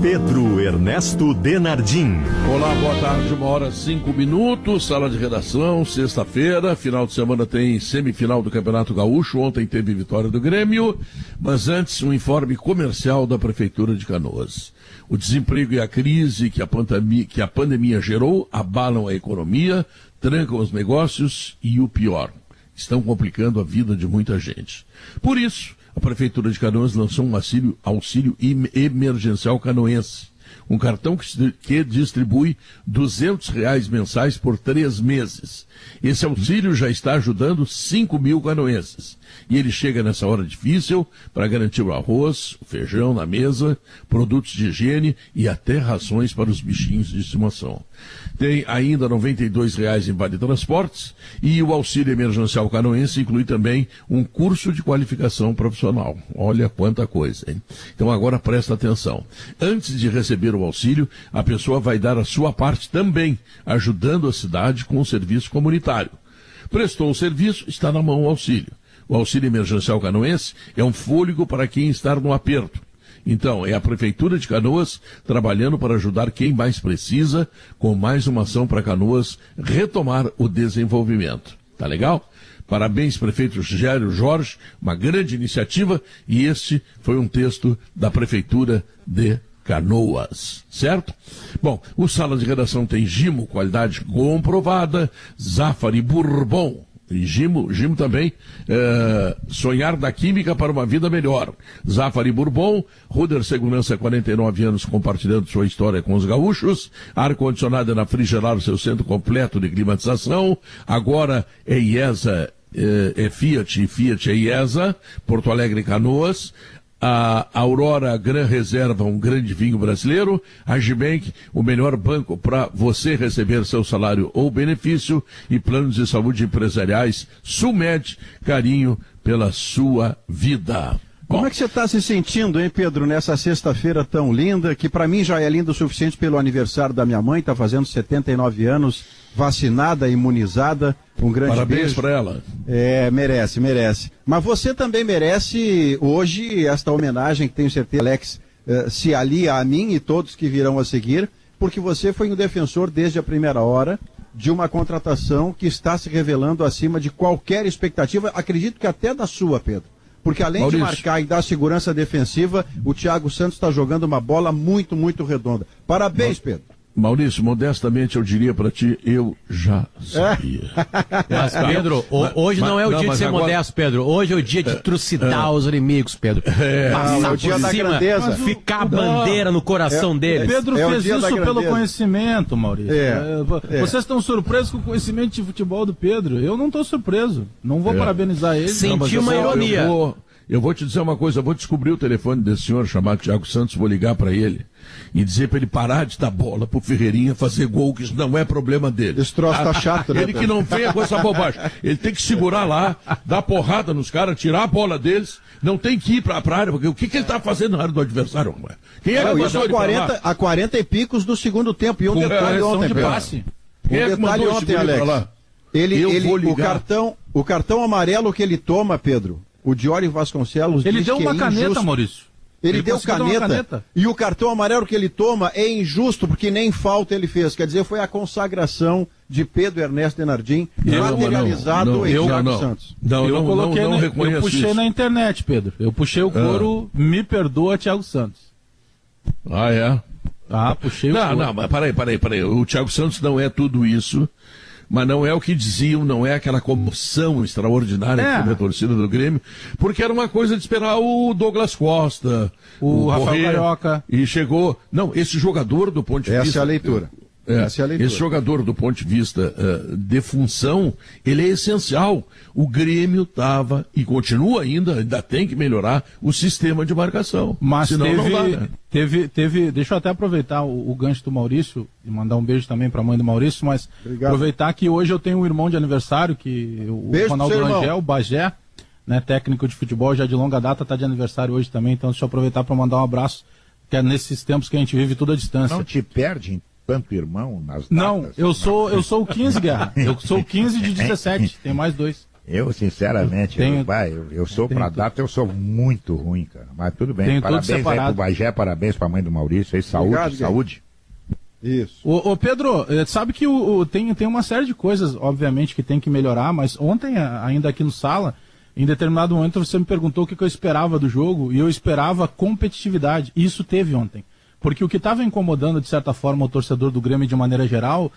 Pedro Ernesto Denardim. Olá, boa tarde, 1h05, sala de redação, sexta-feira, final de semana tem semifinal do Campeonato Gaúcho, ontem teve vitória do Grêmio, mas antes um informe comercial da Prefeitura de Canoas. O desemprego e a crise que a pandemia gerou abalam a economia, trancam os negócios e o pior, estão complicando a vida de muita gente. Por isso, a Prefeitura de Canoas lançou um auxílio emergencial canoense, um cartão que distribui R$200 mensais por 3 meses. Esse auxílio já está ajudando 5 mil canoenses. E ele chega nessa hora difícil para garantir o arroz, o feijão na mesa, produtos de higiene e até rações para os bichinhos de estimação. Tem ainda R$92 em Vale Transportes e o auxílio emergencial canoense inclui também um curso de qualificação profissional. Olha quanta coisa, hein? Então agora presta atenção. Antes de receber o auxílio, a pessoa vai dar a sua parte também, ajudando a cidade com o serviço comunitário. Prestou o serviço, está na mão o auxílio. O auxílio emergencial canoense é um fôlego para quem está no aperto. Então, é a Prefeitura de Canoas trabalhando para ajudar quem mais precisa, com mais uma ação para Canoas retomar o desenvolvimento. Tá legal? Parabéns, prefeito Gério Jorge, uma grande iniciativa, e este foi um texto da Prefeitura de Canoas, certo? Bom, o Sala de Redação tem Gimo, qualidade comprovada, Zafari Bourbon, e Gimo também, sonhar da química para uma vida melhor. Zafari Bourbon, Ruder Segurança, 49 anos, compartilhando sua história com os gaúchos. Ar-condicionado na Frigelar, seu centro completo de climatização. Agora é IESA, é Fiat é IESA, Porto Alegre e Canoas. A Aurora Gran Reserva, um grande vinho brasileiro. A Agibank, o melhor banco para você receber seu salário ou benefício. E planos de saúde empresariais. Sulmed, carinho pela sua vida. Como é que você está se sentindo, hein, Pedro, nessa sexta-feira tão linda, que para mim já é linda o suficiente pelo aniversário da minha mãe, está fazendo 79 anos, vacinada, imunizada, um grande Parabéns para ela. Merece. Mas você também merece hoje esta homenagem que tenho certeza, Alex, se alia a mim e todos que virão a seguir, porque você foi um defensor desde a primeira hora de uma contratação que está se revelando acima de qualquer expectativa, acredito que até da sua, Pedro. Porque além Maurício, de marcar e dar segurança defensiva, o Thiago Santos está jogando uma bola muito, muito redonda. Parabéns, Pedro. Maurício, modestamente eu diria para ti, eu já sabia. Mas, Pedro, hoje não é o dia de ser modesto, Pedro. Hoje é o dia de trucidar os inimigos, Pedro. Passar o dia por da cima, grandeza. ficar a bandeira no coração deles. Pedro fez isso pelo conhecimento, Maurício. Vocês estão surpresos com o conhecimento de futebol do Pedro? Eu não estou surpreso. Não vou parabenizar ele. Senti uma ironia. Eu vou te dizer uma coisa, eu vou descobrir o telefone desse senhor chamado Thiago Santos, vou ligar para ele e dizer para ele parar de dar bola pro Ferreirinha fazer gol, que isso não é problema dele. Esse troço tá chato, né? Ele que não venha com essa bobagem. Ele tem que segurar lá, dar porrada nos caras, tirar a bola deles, não tem que ir pra área, porque o que ele tá fazendo na área do adversário? Quem é que isso a 40 e picos do segundo tempo, e um detalhe ontem, passe. Quem é que mandou ontem, Alex? O cartão amarelo que ele toma, Pedro, o Diori Vasconcelos ele deu uma caneta, injusto. Maurício. Ele deu caneta. E o cartão amarelo que ele toma é injusto, porque nem falta ele fez. Quer dizer, foi a consagração de Pedro Ernesto Denardim, materializado em Thiago Santos. Eu puxei na internet, Pedro. Eu puxei o coro, me perdoa, Thiago Santos. Ah, é? Puxei o coro. Não, mas peraí. O Thiago Santos não é tudo isso. Mas não é o que diziam, não é aquela comoção extraordinária que teve a torcida do Grêmio, porque era uma coisa de esperar o Douglas Costa, o Rafael Carioca. E chegou... Não, esse jogador do ponto de vista... Essa é a leitura. Esse jogador, do ponto de vista de função, ele é essencial. O Grêmio estava, e continua ainda tem que melhorar o sistema de marcação. Mas senão não dá, né? Deixa eu até aproveitar o gancho do Maurício, e mandar um beijo também para a mãe do Maurício, mas obrigado. Aproveitar que hoje eu tenho um irmão de aniversário, o Ronaldo Rangel, o Bagé, né, técnico de futebol, já de longa data, está de aniversário hoje também, então deixa eu aproveitar para mandar um abraço, que é nesses tempos que a gente vive tudo à distância. Não te perde tanto irmão nas datas? Não, eu sou o 15, Guerra. Eu sou o 15 de 17, tem mais 2. Eu, sinceramente, eu sou pra data, eu sou muito ruim, cara. Mas tudo bem. Parabéns aí pro Bagé, parabéns pra mãe do Maurício aí. Saúde, obrigado, saúde. Isso. Ô Pedro, sabe que tem uma série de coisas, obviamente, que tem que melhorar, mas ontem, ainda aqui no Sala, em determinado momento você me perguntou o que eu esperava do jogo, e eu esperava competitividade. E isso teve ontem. Porque o que estava incomodando, de certa forma, o torcedor do Grêmio de maneira geral,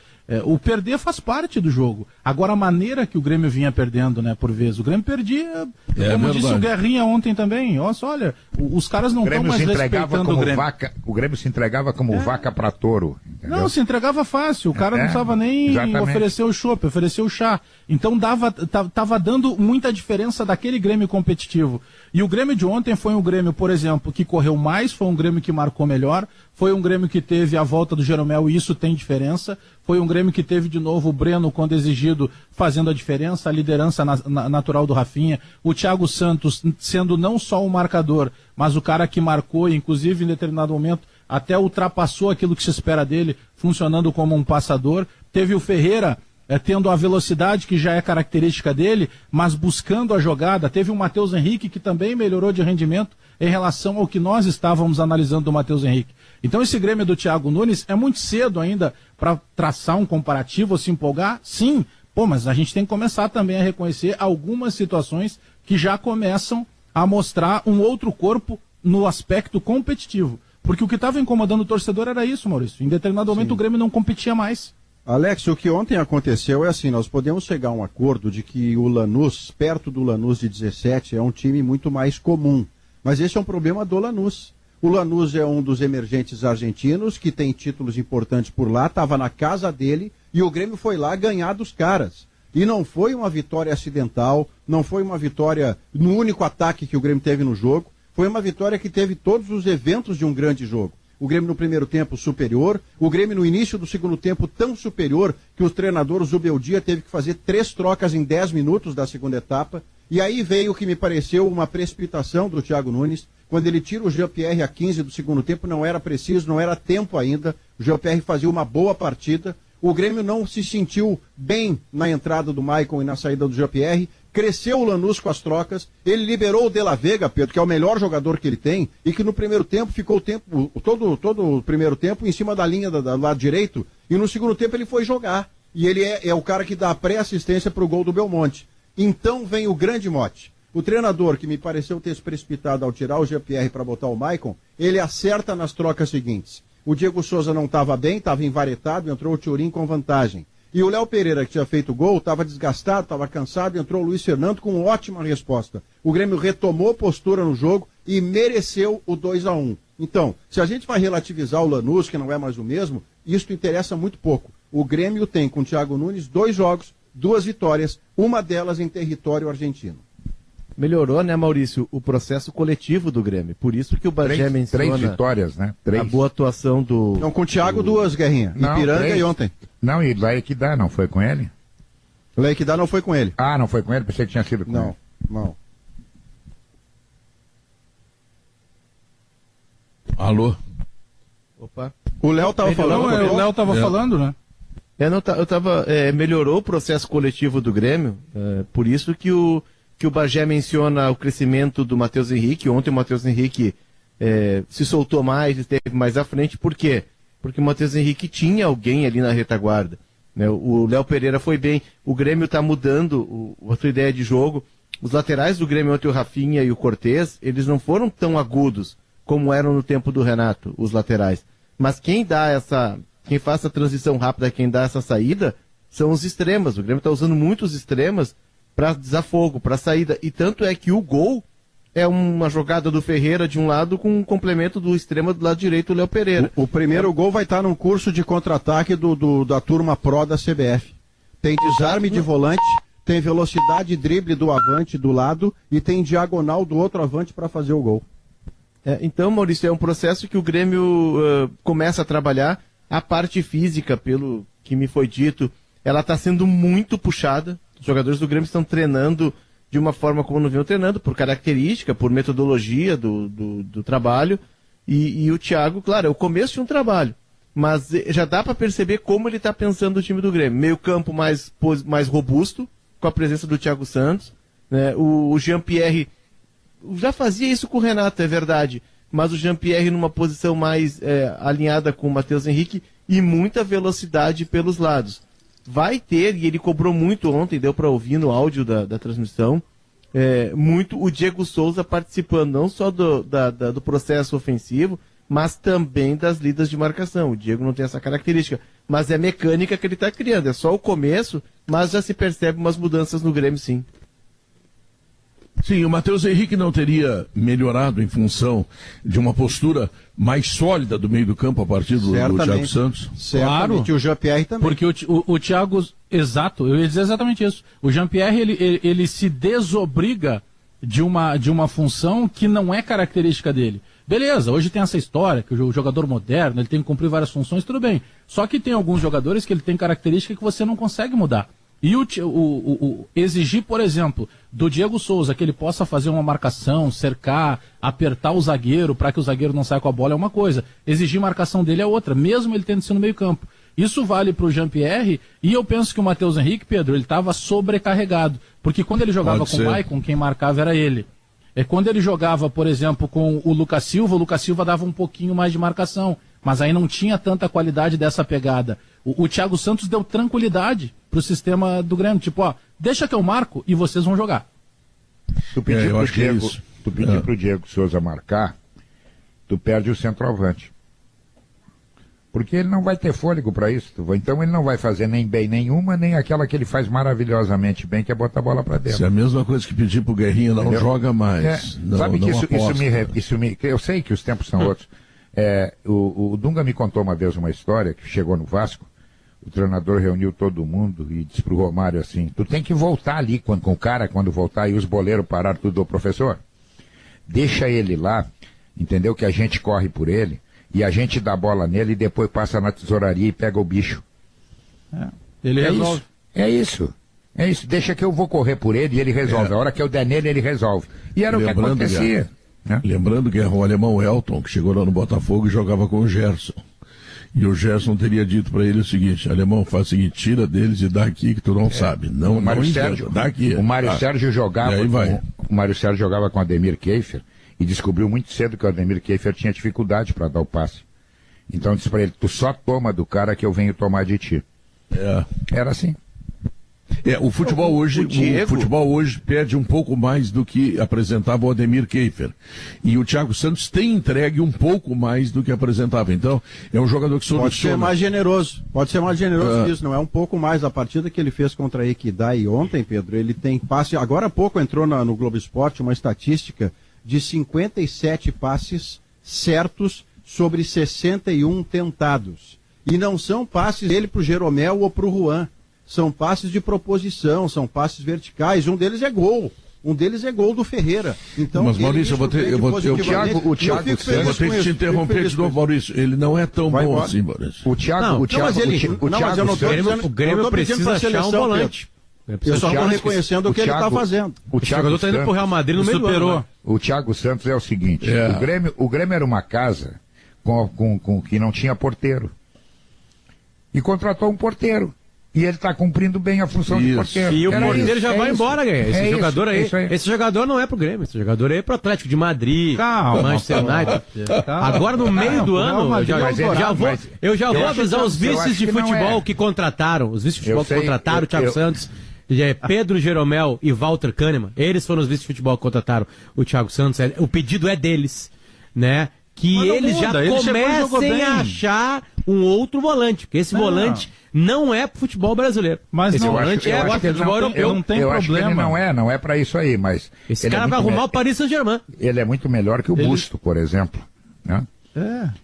o perder faz parte do jogo. Agora, a maneira que o Grêmio vinha perdendo, né, por vezes. O Grêmio perdia, como disse o Guerrinha ontem também. Olha, os caras não estão mais respeitando o Grêmio. O Grêmio se entregava como vaca para touro. Entendeu? Não, se entregava fácil. O cara não precisava nem oferecer o chopp, oferecer o chá. Então, tava dando muita diferença daquele Grêmio competitivo. E o Grêmio de ontem foi um Grêmio, por exemplo, que correu mais, foi um Grêmio que marcou melhor, foi um Grêmio que teve a volta do Jeromel, e isso tem diferença. Foi um Grêmio que teve de novo o Breno, quando exigido, fazendo a diferença, a liderança natural do Rafinha, o Thiago Santos sendo não só o marcador, mas o cara que marcou, inclusive em determinado momento, até ultrapassou aquilo que se espera dele, funcionando como um passador. Teve o Ferreira tendo a velocidade que já é característica dele, mas buscando a jogada. Teve o Matheus Henrique, que também melhorou de rendimento em relação ao que nós estávamos analisando do Matheus Henrique. Então esse Grêmio do Thiago Nunes é muito cedo ainda para traçar um comparativo ou se empolgar? Sim, mas a gente tem que começar também a reconhecer algumas situações que já começam a mostrar um outro corpo no aspecto competitivo. Porque o que estava incomodando o torcedor era isso, Maurício. Em determinado momento o Grêmio não competia mais. Alex, o que ontem aconteceu é assim, nós podemos chegar a um acordo de que o Lanús, perto do Lanús de 17, é um time muito mais comum. Mas esse é um problema do Lanús. O Lanús é um dos emergentes argentinos, que tem títulos importantes por lá, estava na casa dele, e o Grêmio foi lá ganhar dos caras. E não foi uma vitória acidental, não foi uma vitória no único ataque que o Grêmio teve no jogo, foi uma vitória que teve todos os eventos de um grande jogo. O Grêmio no primeiro tempo superior, o Grêmio no início do segundo tempo tão superior que o treinador Zubeldia teve que fazer 3 trocas em 10 minutos da segunda etapa. E aí veio o que me pareceu uma precipitação do Thiago Nunes, quando ele tira o Jean-Pierre a 15 do segundo tempo, não era preciso, não era tempo ainda, o Jean-Pierre fazia uma boa partida, o Grêmio não se sentiu bem na entrada do Maicon e na saída do Jean-Pierre, cresceu o Lanús com as trocas, ele liberou o De La Vega, Pedro, que é o melhor jogador que ele tem, e que no primeiro tempo ficou o tempo, todo o primeiro tempo em cima da linha do lado direito, e no segundo tempo ele foi jogar, e ele é o cara que dá a pré-assistência para o gol do Belmonte. Então vem o grande mote. O treinador, que me pareceu ter se precipitado ao tirar o Jean-Pierre para botar o Maicon, ele acerta nas trocas seguintes. O Diego Souza não estava bem, estava envaretado, entrou o Thurin com vantagem. E o Léo Pereira, que tinha feito o gol, estava desgastado, estava cansado, entrou o Luiz Fernando com ótima resposta. O Grêmio retomou postura no jogo e mereceu o 2-1. Então, se a gente vai relativizar o Lanús, que não é mais o mesmo, isso interessa muito pouco. O Grêmio tem com o Thiago Nunes 2 jogos, 2 vitórias, uma delas em território argentino. Melhorou, né, Maurício, o processo coletivo do Grêmio. Por isso que o Bagé menciona 3 vitórias, né? 3. A boa atuação do... Não, com o Thiago 2, Guerrinha. Ipiranga 3. E ontem. Não, e lá é que dá, não foi com ele? Lá é que dá, não foi com ele. Ah, não foi com ele? Pensei que tinha sido com ele. Não. Alô? Opa. O Léo estava falando. O Léo estava falando, né? Melhorou o processo coletivo do Grêmio, por isso que o Bagé menciona o crescimento do Matheus Henrique. Ontem o Matheus Henrique se soltou mais, esteve mais à frente. Por quê? Porque o Matheus Henrique tinha alguém ali na retaguarda, né? O Léo Pereira foi bem, o Grêmio está mudando a sua ideia de jogo. Os laterais do Grêmio ontem, o Rafinha e o Cortez, eles não foram tão agudos como eram no tempo do Renato, os laterais. Mas quem faz a transição rápida, quem dá essa saída, são os extremas. O Grêmio está usando muitos extremas para desafogo, para saída. E tanto é que o gol é uma jogada do Ferreira de um lado com um complemento do extremo do lado direito, o Léo Pereira. O primeiro gol vai estar num curso de contra-ataque da turma Pro da CBF. Tem desarme de volante, tem velocidade e drible do avante do lado e tem diagonal do outro avante para fazer o gol. Então, Maurício, é um processo que o Grêmio começa a trabalhar. A parte física, pelo que me foi dito, ela está sendo muito puxada. Os jogadores do Grêmio estão treinando de uma forma como não vinham treinando, por característica, por metodologia do trabalho. E o Thiago, claro, é o começo de um trabalho, mas já dá para perceber como ele está pensando o time do Grêmio. Meio campo mais robusto, com a presença do Thiago Santos, né? O Jean-Pierre já fazia isso com o Renato, é verdade, mas o Jean-Pierre numa posição mais alinhada com o Matheus Henrique e muita velocidade pelos lados. Vai ter, e ele cobrou muito ontem, deu para ouvir no áudio da transmissão, muito o Diego Souza participando não só do processo ofensivo, mas também das lidas de marcação. O Diego não tem essa característica, mas é mecânica que ele está criando. É só o começo, mas já se percebe umas mudanças no Grêmio, sim. Sim, o Matheus Henrique não teria melhorado em função de uma postura mais sólida do meio do campo a partir do Thiago Santos? Claro. E o Jean-Pierre também. Porque o Thiago, exato, eu ia dizer exatamente isso. O Jean-Pierre, ele se desobriga de uma função que não é característica dele. Beleza, hoje tem essa história que o jogador moderno, ele tem que cumprir várias funções, tudo bem. Só que tem alguns jogadores que ele tem característica que você não consegue mudar. E exigir, por exemplo, do Diego Souza que ele possa fazer uma marcação, cercar, apertar o zagueiro para que o zagueiro não saia com a bola é uma coisa. Exigir marcação dele é outra, mesmo ele tendo sido no meio campo. Isso vale para o Jean-Pierre e eu penso que o Matheus Henrique, Pedro, ele estava sobrecarregado. Porque quando ele jogava com o Maicon, quem marcava era ele. Quando ele jogava, por exemplo, com o Lucas Silva dava um pouquinho mais de marcação. Mas aí não tinha tanta qualidade dessa pegada. O Thiago Santos deu tranquilidade pro sistema do Grêmio. Tipo, deixa que eu marco e vocês vão jogar. Tu pedir pro Diego Souza marcar, tu perde o centroavante. Porque ele não vai ter fôlego para isso. Então ele não vai fazer nem bem nenhuma, nem aquela que ele faz maravilhosamente bem, que é botar a bola para dentro. Isso é a mesma coisa que pedir pro Guerrinha, não joga mais. Sabe que eu sei que os tempos são outros. O Dunga me contou uma vez uma história que chegou no Vasco, o treinador reuniu todo mundo e disse pro Romário assim: tu tem que voltar ali com o cara quando voltar, e os boleiros pararam tudo, professor, deixa ele lá, entendeu, que a gente corre por ele e a gente dá a bola nele e depois passa na tesouraria e pega o bicho. Ele resolve. Isso, deixa que eu vou correr por ele e ele resolve, a hora que eu der nele ele resolve. E era o que acontecia. Lembrando que era o alemão Elton, que chegou lá no Botafogo e jogava com o Gerson. E o Gerson teria dito para ele o seguinte: alemão, faz o seguinte, tira deles e dá aqui que tu não sabe. Não, o Mário Sérgio, dá aqui. O Mário Sérgio jogava o Mário Sérgio jogava com o Ademir Keifer e descobriu muito cedo que o Ademir Keifer tinha dificuldade para dar o passe. Então disse para ele: tu só toma do cara que eu venho tomar de ti. Era assim. O futebol hoje, o futebol hoje perde um pouco mais do que apresentava o Ademir Keifer. E o Thiago Santos tem entregue um pouco mais do que apresentava. Então, é um jogador que soluciona. Pode ser mais generoso que isso, não é um pouco mais. A partida que ele fez contra a Equidai ontem, Pedro, ele tem passe. Agora há pouco entrou no Globo Esporte uma estatística de 57 passes certos sobre 61 tentados. E não são passes dele pro Jeromel ou pro Juan. São passes de proposição, são passes verticais. Um deles é gol do Ferreira. Então, mas Maurício, eu vou ter que te interromper de novo, Maurício. Ele não é tão bom assim, Maurício. O Grêmio precisa achar um volante. Eu só estou reconhecendo o que ele está fazendo. O jogador está indo pro Real Madrid no meio do ano. O Thiago Santos é o seguinte: o Grêmio era uma casa com que não tinha porteiro. E contratou um porteiro. E ele está cumprindo bem a função de porteiro. E o porteiro já vai embora, Esse jogador aí. Esse jogador não é pro Grêmio, esse jogador aí é pro Atlético de Madrid, Manchester United. Agora no meio do ano, eu já vou avisar os vices de futebol que contrataram. Os vices de futebol que contrataram o Thiago Santos. Pedro Jeromel e Walter Kahneman. Eles foram os vices de futebol que contrataram o Thiago Santos. O pedido é deles, né? Que eles já comecem a achar um outro volante, porque esse volante não é pro futebol brasileiro. Mas esse volante é pro futebol europeu. Não tem problema. Não é para isso aí, mas esse cara vai arrumar o Paris Saint-Germain. Ele é muito melhor que o Busto, por exemplo, né?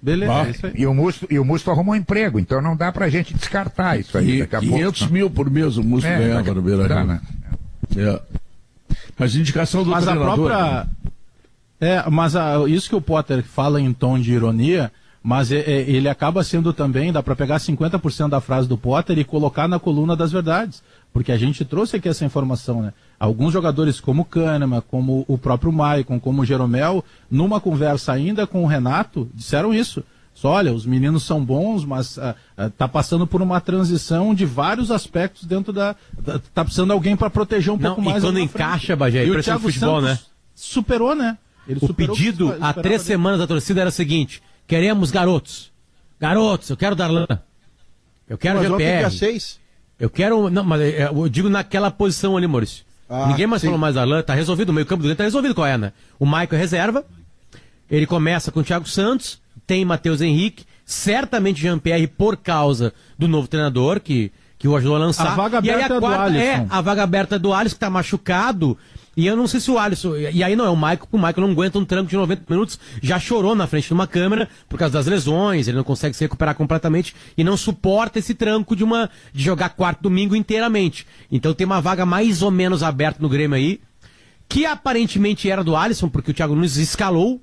Beleza. Isso aí. E o Musto arrumou um emprego, então não dá pra gente descartar isso aí. Daqui a 500 mil por mês o Musto ganhava no Beira-Rio. Né? Mas indicação do treinador... Isso que o Potter fala em tom de ironia, mas ele acaba sendo também, dá para pegar 50% da frase do Potter e colocar na coluna das verdades, porque a gente trouxe aqui essa informação, né? Alguns jogadores como o Kahneman, como o próprio Maicon, como o Jeromel, numa conversa ainda com o Renato, disseram isso. Só, olha, os meninos são bons, mas tá passando por uma transição de vários aspectos dentro tá precisando de alguém para proteger um pouco mais. E quando encaixa, Bagé, e o Thiago futebol, Santos, né? Superou, né? Ele o pedido há 3 semanas da torcida era o seguinte: queremos garotos. Garotos, eu quero Darlan. Eu quero GPR. 6. Eu quero. Não, mas eu digo naquela posição ali, Maurício. Ninguém mais falou mais Darlan, tá resolvido. O meio campo do Grêmio tá resolvido qual é, né? O Maicon é reserva. Ele começa com o Thiago Santos, tem Matheus Henrique, certamente Jean-Pierre por causa do novo treinador que o ajudou a lançar. A vaga aberta é do Alisson. A vaga aberta é do Alisson, que tá machucado. E eu não sei se o Alisson... E aí não é o Maicon, porque o Maicon não aguenta um tranco de 90 minutos. Já chorou na frente de uma câmera por causa das lesões, ele não consegue se recuperar completamente e não suporta esse tranco de jogar quarto domingo inteiramente. Então tem uma vaga mais ou menos aberta no Grêmio aí, que aparentemente era do Alisson, porque o Thiago Nunes escalou.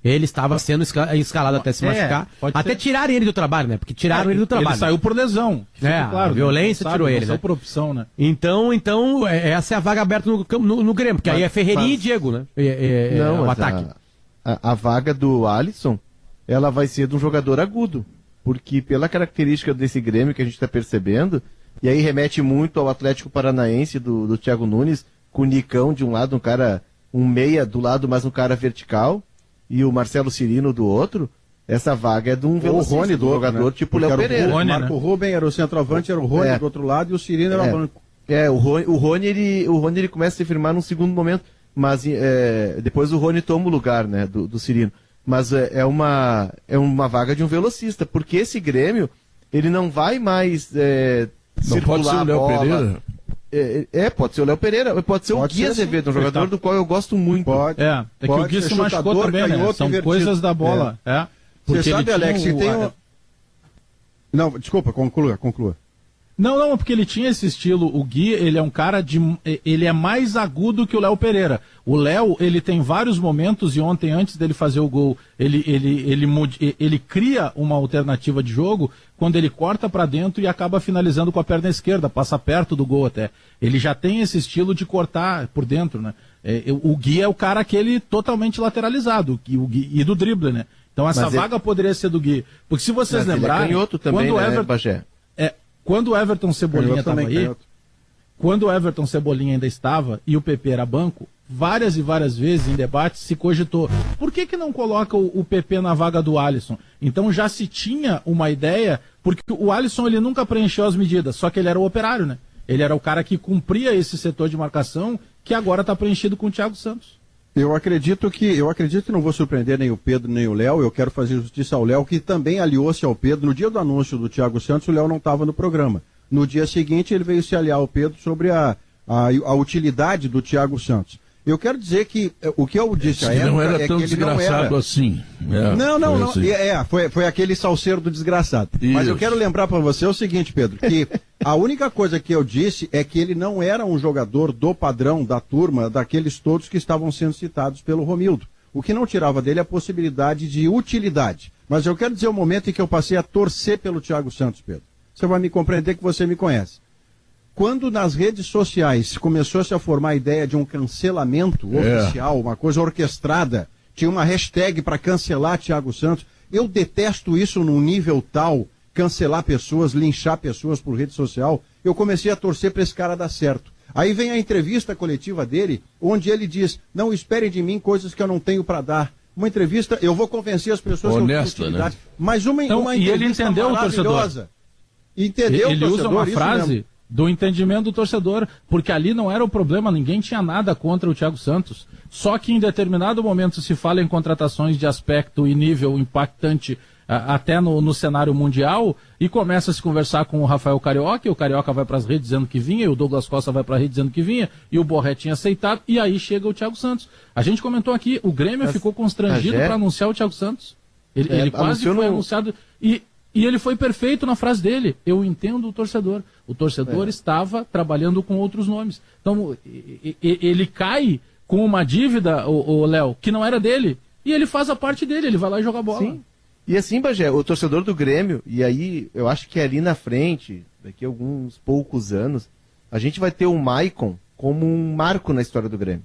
Ele estava sendo escalado até se machucar. Até tirarem ele do trabalho, né? Porque tiraram ele do trabalho. Ele saiu por lesão. Claro, a violência tirou ele, né? Por opção, né? Então, essa é a vaga aberta no Grêmio, porque aí é Ferreirinha e Diego, né? Não, o ataque. A vaga do Alisson, ela vai ser de um jogador agudo. Porque pela característica desse Grêmio que a gente está percebendo, e aí remete muito ao Atlético Paranaense do Thiago Nunes, com o Nicão de um lado, um meia do lado, mas um cara vertical, e o Marcelo Cirino do outro, essa vaga é de um velocista, Rony do jogador, né? Tipo o Léo Pereira. O Marco Ruben era o centroavante, era o Rony do outro lado, e o Cirino era o banco. O Rony ele começa a se firmar num segundo momento, mas depois o Rony toma o lugar, né, do Cirino. Mas é uma vaga de um velocista, porque esse Grêmio, ele não vai mais não pode ser o Léo Pereira? Pode ser o Léo Pereira, pode ser o Gui Azevedo, um jogador do qual eu gosto muito. Pode. Que o Gui se machucou também, né? São coisas da bola. Você sabe, Alex, que tem Não, desculpa, conclua. Não, porque ele tinha esse estilo. O Gui, ele é um cara ele é mais agudo que o Léo Pereira. O Léo, ele tem vários momentos, e ontem, antes dele fazer o gol, ele cria uma alternativa de jogo quando ele corta para dentro e acaba finalizando com a perna esquerda, passa perto do gol até. Ele já tem esse estilo de cortar por dentro, né? O Gui é o cara aquele totalmente lateralizado, o Gui, e do drible, né? Então essa vaga poderia ser do Gui. Porque se vocês lembrarem... também, quando né, Everton, Bagé? Quando o Everton Cebolinha estava aí, quando o Everton Cebolinha ainda estava e o PP era banco, várias e várias vezes em debate se cogitou, por que não coloca o PP na vaga do Alisson? Então já se tinha uma ideia, porque o Alisson ele nunca preencheu as medidas, só que ele era o operário, né? Ele era o cara que cumpria esse setor de marcação, que agora está preenchido com o Thiago Santos. Eu acredito que não vou surpreender nem o Pedro nem o Léo. Eu quero fazer justiça ao Léo, que também aliou-se ao Pedro. No dia do anúncio do Thiago Santos, o Léo não estava no programa. No dia seguinte, ele veio se aliar ao Pedro sobre a utilidade do Thiago Santos. Eu quero dizer que o que eu disse a época não era tão que ele desgraçado não era assim. Não. Assim. Foi aquele salseiro do desgraçado. Isso. Mas eu quero lembrar para você o seguinte, Pedro, que a única coisa que eu disse é que ele não era um jogador do padrão da turma, daqueles todos que estavam sendo citados pelo Romildo. O que não tirava dele é a possibilidade de utilidade. Mas eu quero dizer o momento em que eu passei a torcer pelo Thiago Santos, Pedro. Você vai me compreender que você me conhece. Quando nas redes sociais começou-se a formar a ideia de um cancelamento oficial, uma coisa orquestrada, tinha uma hashtag para cancelar Thiago Santos, eu detesto isso num nível tal, cancelar pessoas, linchar pessoas por rede social, eu comecei a torcer para esse cara dar certo. Aí vem a entrevista coletiva dele, onde ele diz, não esperem de mim coisas que eu não tenho para dar. Uma entrevista, eu vou convencer as pessoas honesta, que eu tenho utilidade. Né? Mas uma entrevista e ele entendeu o torcedor. Entendeu ele o torcedor, usa uma frase do entendimento do torcedor, porque ali não era o problema, ninguém tinha nada contra o Thiago Santos. Só que em determinado momento se fala em contratações de aspecto e nível impactante até no cenário mundial, e começa a se conversar com o Rafael Carioca, e o Carioca vai para as redes dizendo que vinha, e o Douglas Costa vai para a rede dizendo que vinha, e o Borré tinha aceitado, e aí chega o Thiago Santos. A gente comentou aqui, o Grêmio ficou constrangido para anunciar o Thiago Santos. Ele quase foi anunciado, e ele foi perfeito na frase dele. Eu entendo o torcedor. O torcedor estava trabalhando com outros nomes. Então, ele cai com uma dívida, o Léo, que não era dele. E ele faz a parte dele, ele vai lá e joga bola. Sim. E assim, Bagé, o torcedor do Grêmio, e aí eu acho que ali na frente, daqui a alguns poucos anos, a gente vai ter o Maicon como um marco na história do Grêmio.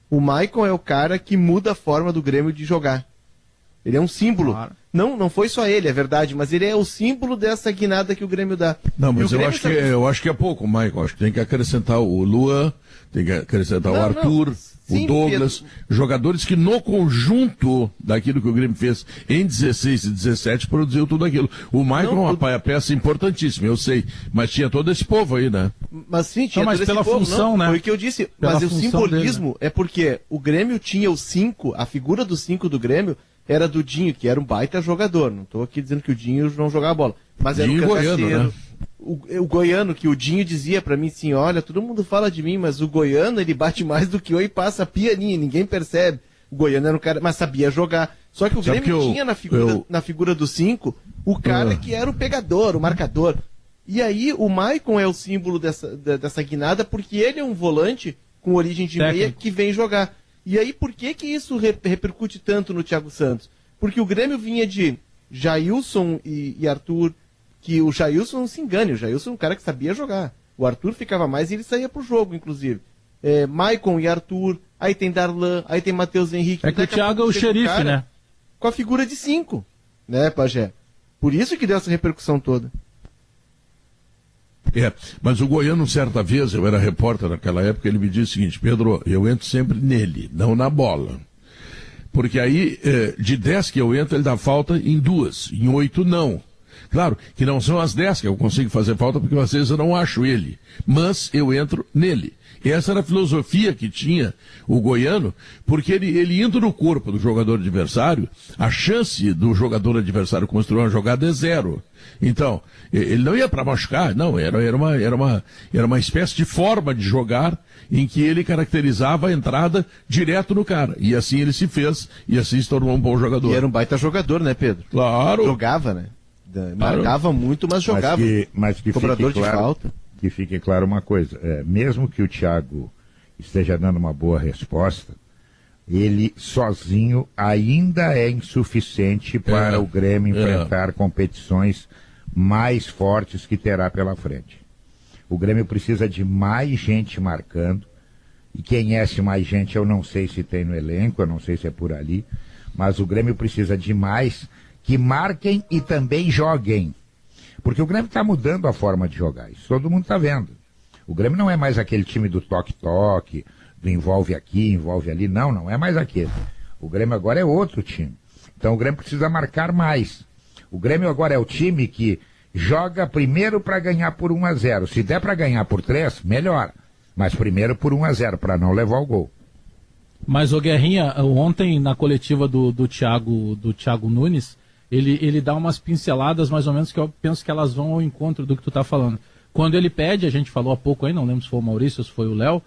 O Maicon é o cara que muda a forma do Grêmio de jogar. Ele é um símbolo. Claro. Não foi só ele, é verdade, mas ele é o símbolo dessa guinada que o Grêmio dá. Não, mas eu acho que é pouco, Michael. Acho que tem que acrescentar o Luan, tem que acrescentar o Arthur, sim, o Douglas, jogadores que no conjunto daquilo que o Grêmio fez em 16 e 17 produziu tudo aquilo. O Michael é uma peça importantíssima, eu sei, mas tinha todo esse povo aí, né? Mas sim, tinha todo esse povo, função, né? Foi o que eu disse, mas o simbolismo dele, né? É porque o Grêmio tinha o 5, a figura do 5 do Grêmio era do Dinho, que era um baita jogador. Não estou aqui dizendo que o Dinho não jogava bola. Mas era Dinho um goiano, né? O goiano, que o Dinho dizia pra mim assim, olha, todo mundo fala de mim, mas o goiano, ele bate mais do que eu e passa pianinho, ninguém percebe. O goiano era um cara, mas sabia jogar. Só que o Grêmio tinha na figura do 5, o cara que era o pegador, o marcador. E aí o Maicon é o símbolo dessa guinada, porque ele é um volante com origem de meia que vem jogar. E aí, por que isso repercute tanto no Thiago Santos? Porque o Grêmio vinha de Jailson e Arthur, que o Jailson não se engane, o Jailson é um cara que sabia jogar. O Arthur ficava mais e ele saía pro jogo, inclusive. Maicon e Arthur, aí tem Darlan, aí tem Matheus Henrique. É que o Thiago é o xerife, né? Com a figura de 5, né, Pajé? Por isso que deu essa repercussão toda. Mas o goiano, certa vez, eu era repórter naquela época, ele me disse o seguinte: Pedro, eu entro sempre nele, não na bola. Porque aí, de 10 que eu entro, ele dá falta em 2, em 8 não. Claro que não são as 10 que eu consigo fazer falta, porque às vezes eu não acho ele, mas eu entro nele. Essa era a filosofia que tinha o goiano, porque ele indo no corpo do jogador adversário, a chance do jogador adversário construir uma jogada é 0. Então, ele não ia para machucar, não, era uma espécie de forma de jogar em que ele caracterizava a entrada direto no cara. E assim ele se fez, e assim se tornou um bom jogador. E era um baita jogador, né, Pedro? Claro. Jogava, né? Marcava muito, mas jogava. Mas que cobrador de falta. Que fique claro uma coisa, mesmo que o Thiago esteja dando uma boa resposta, ele sozinho ainda é insuficiente para o Grêmio enfrentar competições mais fortes que terá pela frente. O Grêmio precisa de mais gente marcando, e quem é esse mais gente eu não sei se tem no elenco, eu não sei se é por ali, mas o Grêmio precisa de mais que marquem e também joguem. Porque o Grêmio está mudando a forma de jogar, isso todo mundo está vendo. O Grêmio não é mais aquele time do toque-toque, do envolve aqui, envolve ali, não é mais aquele. O Grêmio agora é outro time. Então o Grêmio precisa marcar mais. O Grêmio agora é o time que joga primeiro para ganhar por 1-0. Se der para ganhar por 3, melhor. Mas primeiro por 1-0, para não levar o gol. Mas, ô Guerrinha, ontem na coletiva do Thiago Nunes, ele dá umas pinceladas mais ou menos que eu penso que elas vão ao encontro do que tu tá falando. Quando ele pede, a gente falou há pouco aí, não lembro se foi o Maurício ou se foi o Léo,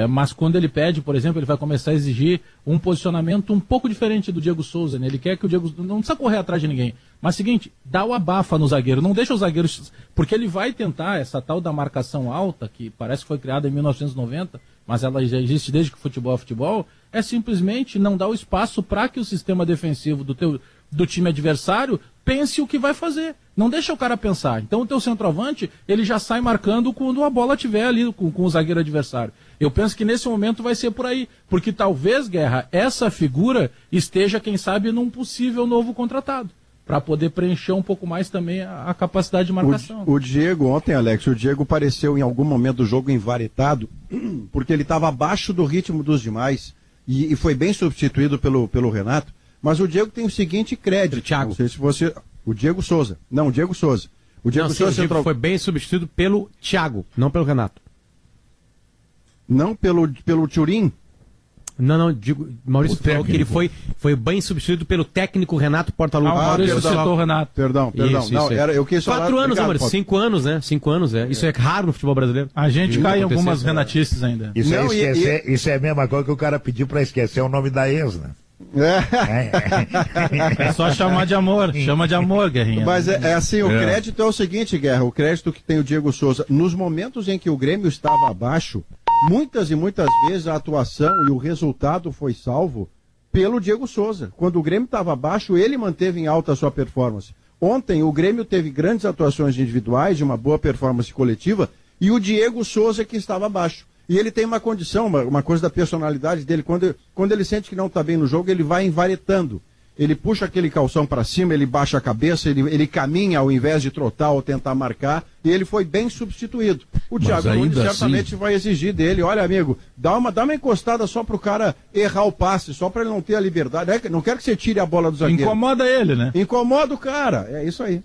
mas quando ele pede, por exemplo, ele vai começar a exigir um posicionamento um pouco diferente do Diego Souza, né? Ele quer que o Diego não precisa correr atrás de ninguém, mas seguinte, dá o abafa no zagueiro, não deixa o zagueiro, porque ele vai tentar essa tal da marcação alta, que parece que foi criada em 1990, mas ela já existe desde que futebol é futebol, é simplesmente não dar o espaço para que o sistema defensivo do time adversário pense o que vai fazer. Não deixa o cara pensar. Então o teu centroavante, ele já sai marcando quando a bola estiver ali com o zagueiro adversário. Eu penso que nesse momento vai ser por aí. Porque talvez, Guerra, essa figura esteja, quem sabe, num possível novo contratado. Para poder preencher um pouco mais também a capacidade de marcação. O Diego, ontem, Alex, o Diego pareceu em algum momento do jogo envaretado, porque ele estava abaixo do ritmo dos demais e foi bem substituído pelo Renato. Mas o Diego tem o seguinte crédito. Thiago. Não sei se você... O Diego Souza. Não, o Diego Souza. O Diego Souza foi bem substituído pelo Thiago, não pelo Renato. Não pelo Turim? Não, digo, Maurício falou que ele foi bem substituído pelo técnico Renato Portaluppi. Maurício citou o Renato. Perdão. Isso, não, eu quis falar... 4 anos, Maurício, 5 anos, né? 5 anos, Isso é raro no futebol brasileiro. A gente cai em algumas renatices ainda. Isso é a mesma coisa que o cara pediu pra esquecer o nome da ex, né? É só chamar de amor, chama de amor, Guerrinha. Mas é assim, o crédito é o seguinte, Guerra, o crédito que tem o Diego Souza, nos momentos em que o Grêmio estava abaixo, muitas e muitas vezes a atuação e o resultado foi salvo pelo Diego Souza. Quando o Grêmio estava abaixo, ele manteve em alta a sua performance. Ontem o Grêmio teve grandes atuações individuais, de uma boa performance coletiva, e o Diego Souza que estava abaixo. E ele tem uma condição, uma coisa da personalidade dele, quando ele sente que não está bem no jogo, ele vai envaretando. ele puxa aquele calção para cima, ele baixa a cabeça, ele caminha ao invés de trotar ou tentar marcar, e ele foi bem substituído. O Thiago Nunes certamente vai exigir dele, olha amigo, dá uma encostada só pro cara errar o passe, só para ele não ter a liberdade, não quero que você tire a bola do zagueiro. Incomoda ele, né? Incomoda o cara, é isso aí.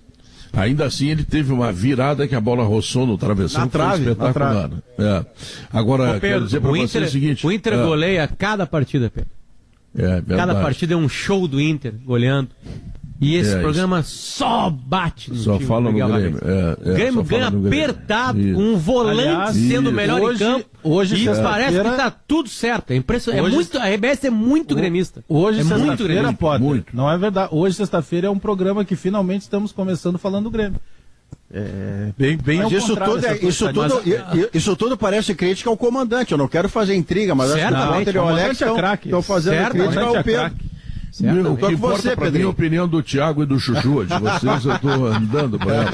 Ainda assim, ele teve uma virada que a bola roçou no travessão, que foi espetacular. Agora, Pedro, quero dizer para você o seguinte... O Inter goleia cada partida, Pedro. Cada partida é um show do Inter, goleando. E esse programa só bate no time. Só fala no Grêmio. O Grêmio ganha apertado, com um volante sendo o melhor em campo. Hoje parece que tá tudo certo. É impressionante. A RBS é muito gremista. Hoje, sexta-feira, Potter. Não é verdade. Hoje, sexta-feira, é um programa que finalmente estamos começando falando do Grêmio. Bem ao isso tudo parece crítica ao comandante. Eu não quero fazer intriga, mas acho que o Walter e o Alex estão fazendo crítica ao Pedro. O que importa pra mim é a opinião do Thiago e do Chuchu. De vocês eu tô andando pra ela.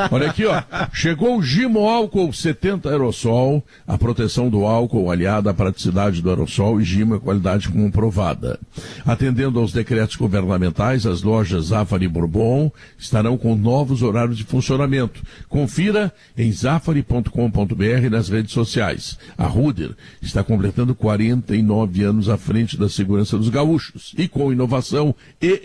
Olha aqui, ó. Chegou o Gimo Álcool 70 Aerosol, a proteção do álcool aliada à praticidade do aerossol, e Gimo é qualidade comprovada. Atendendo aos decretos governamentais, as lojas Zafari e Bourbon estarão com novos horários de funcionamento. Confira em zafari.com.br nas redes sociais. A Ruder está completando 49 anos à frente da segurança dos gaúchos. E com inovação e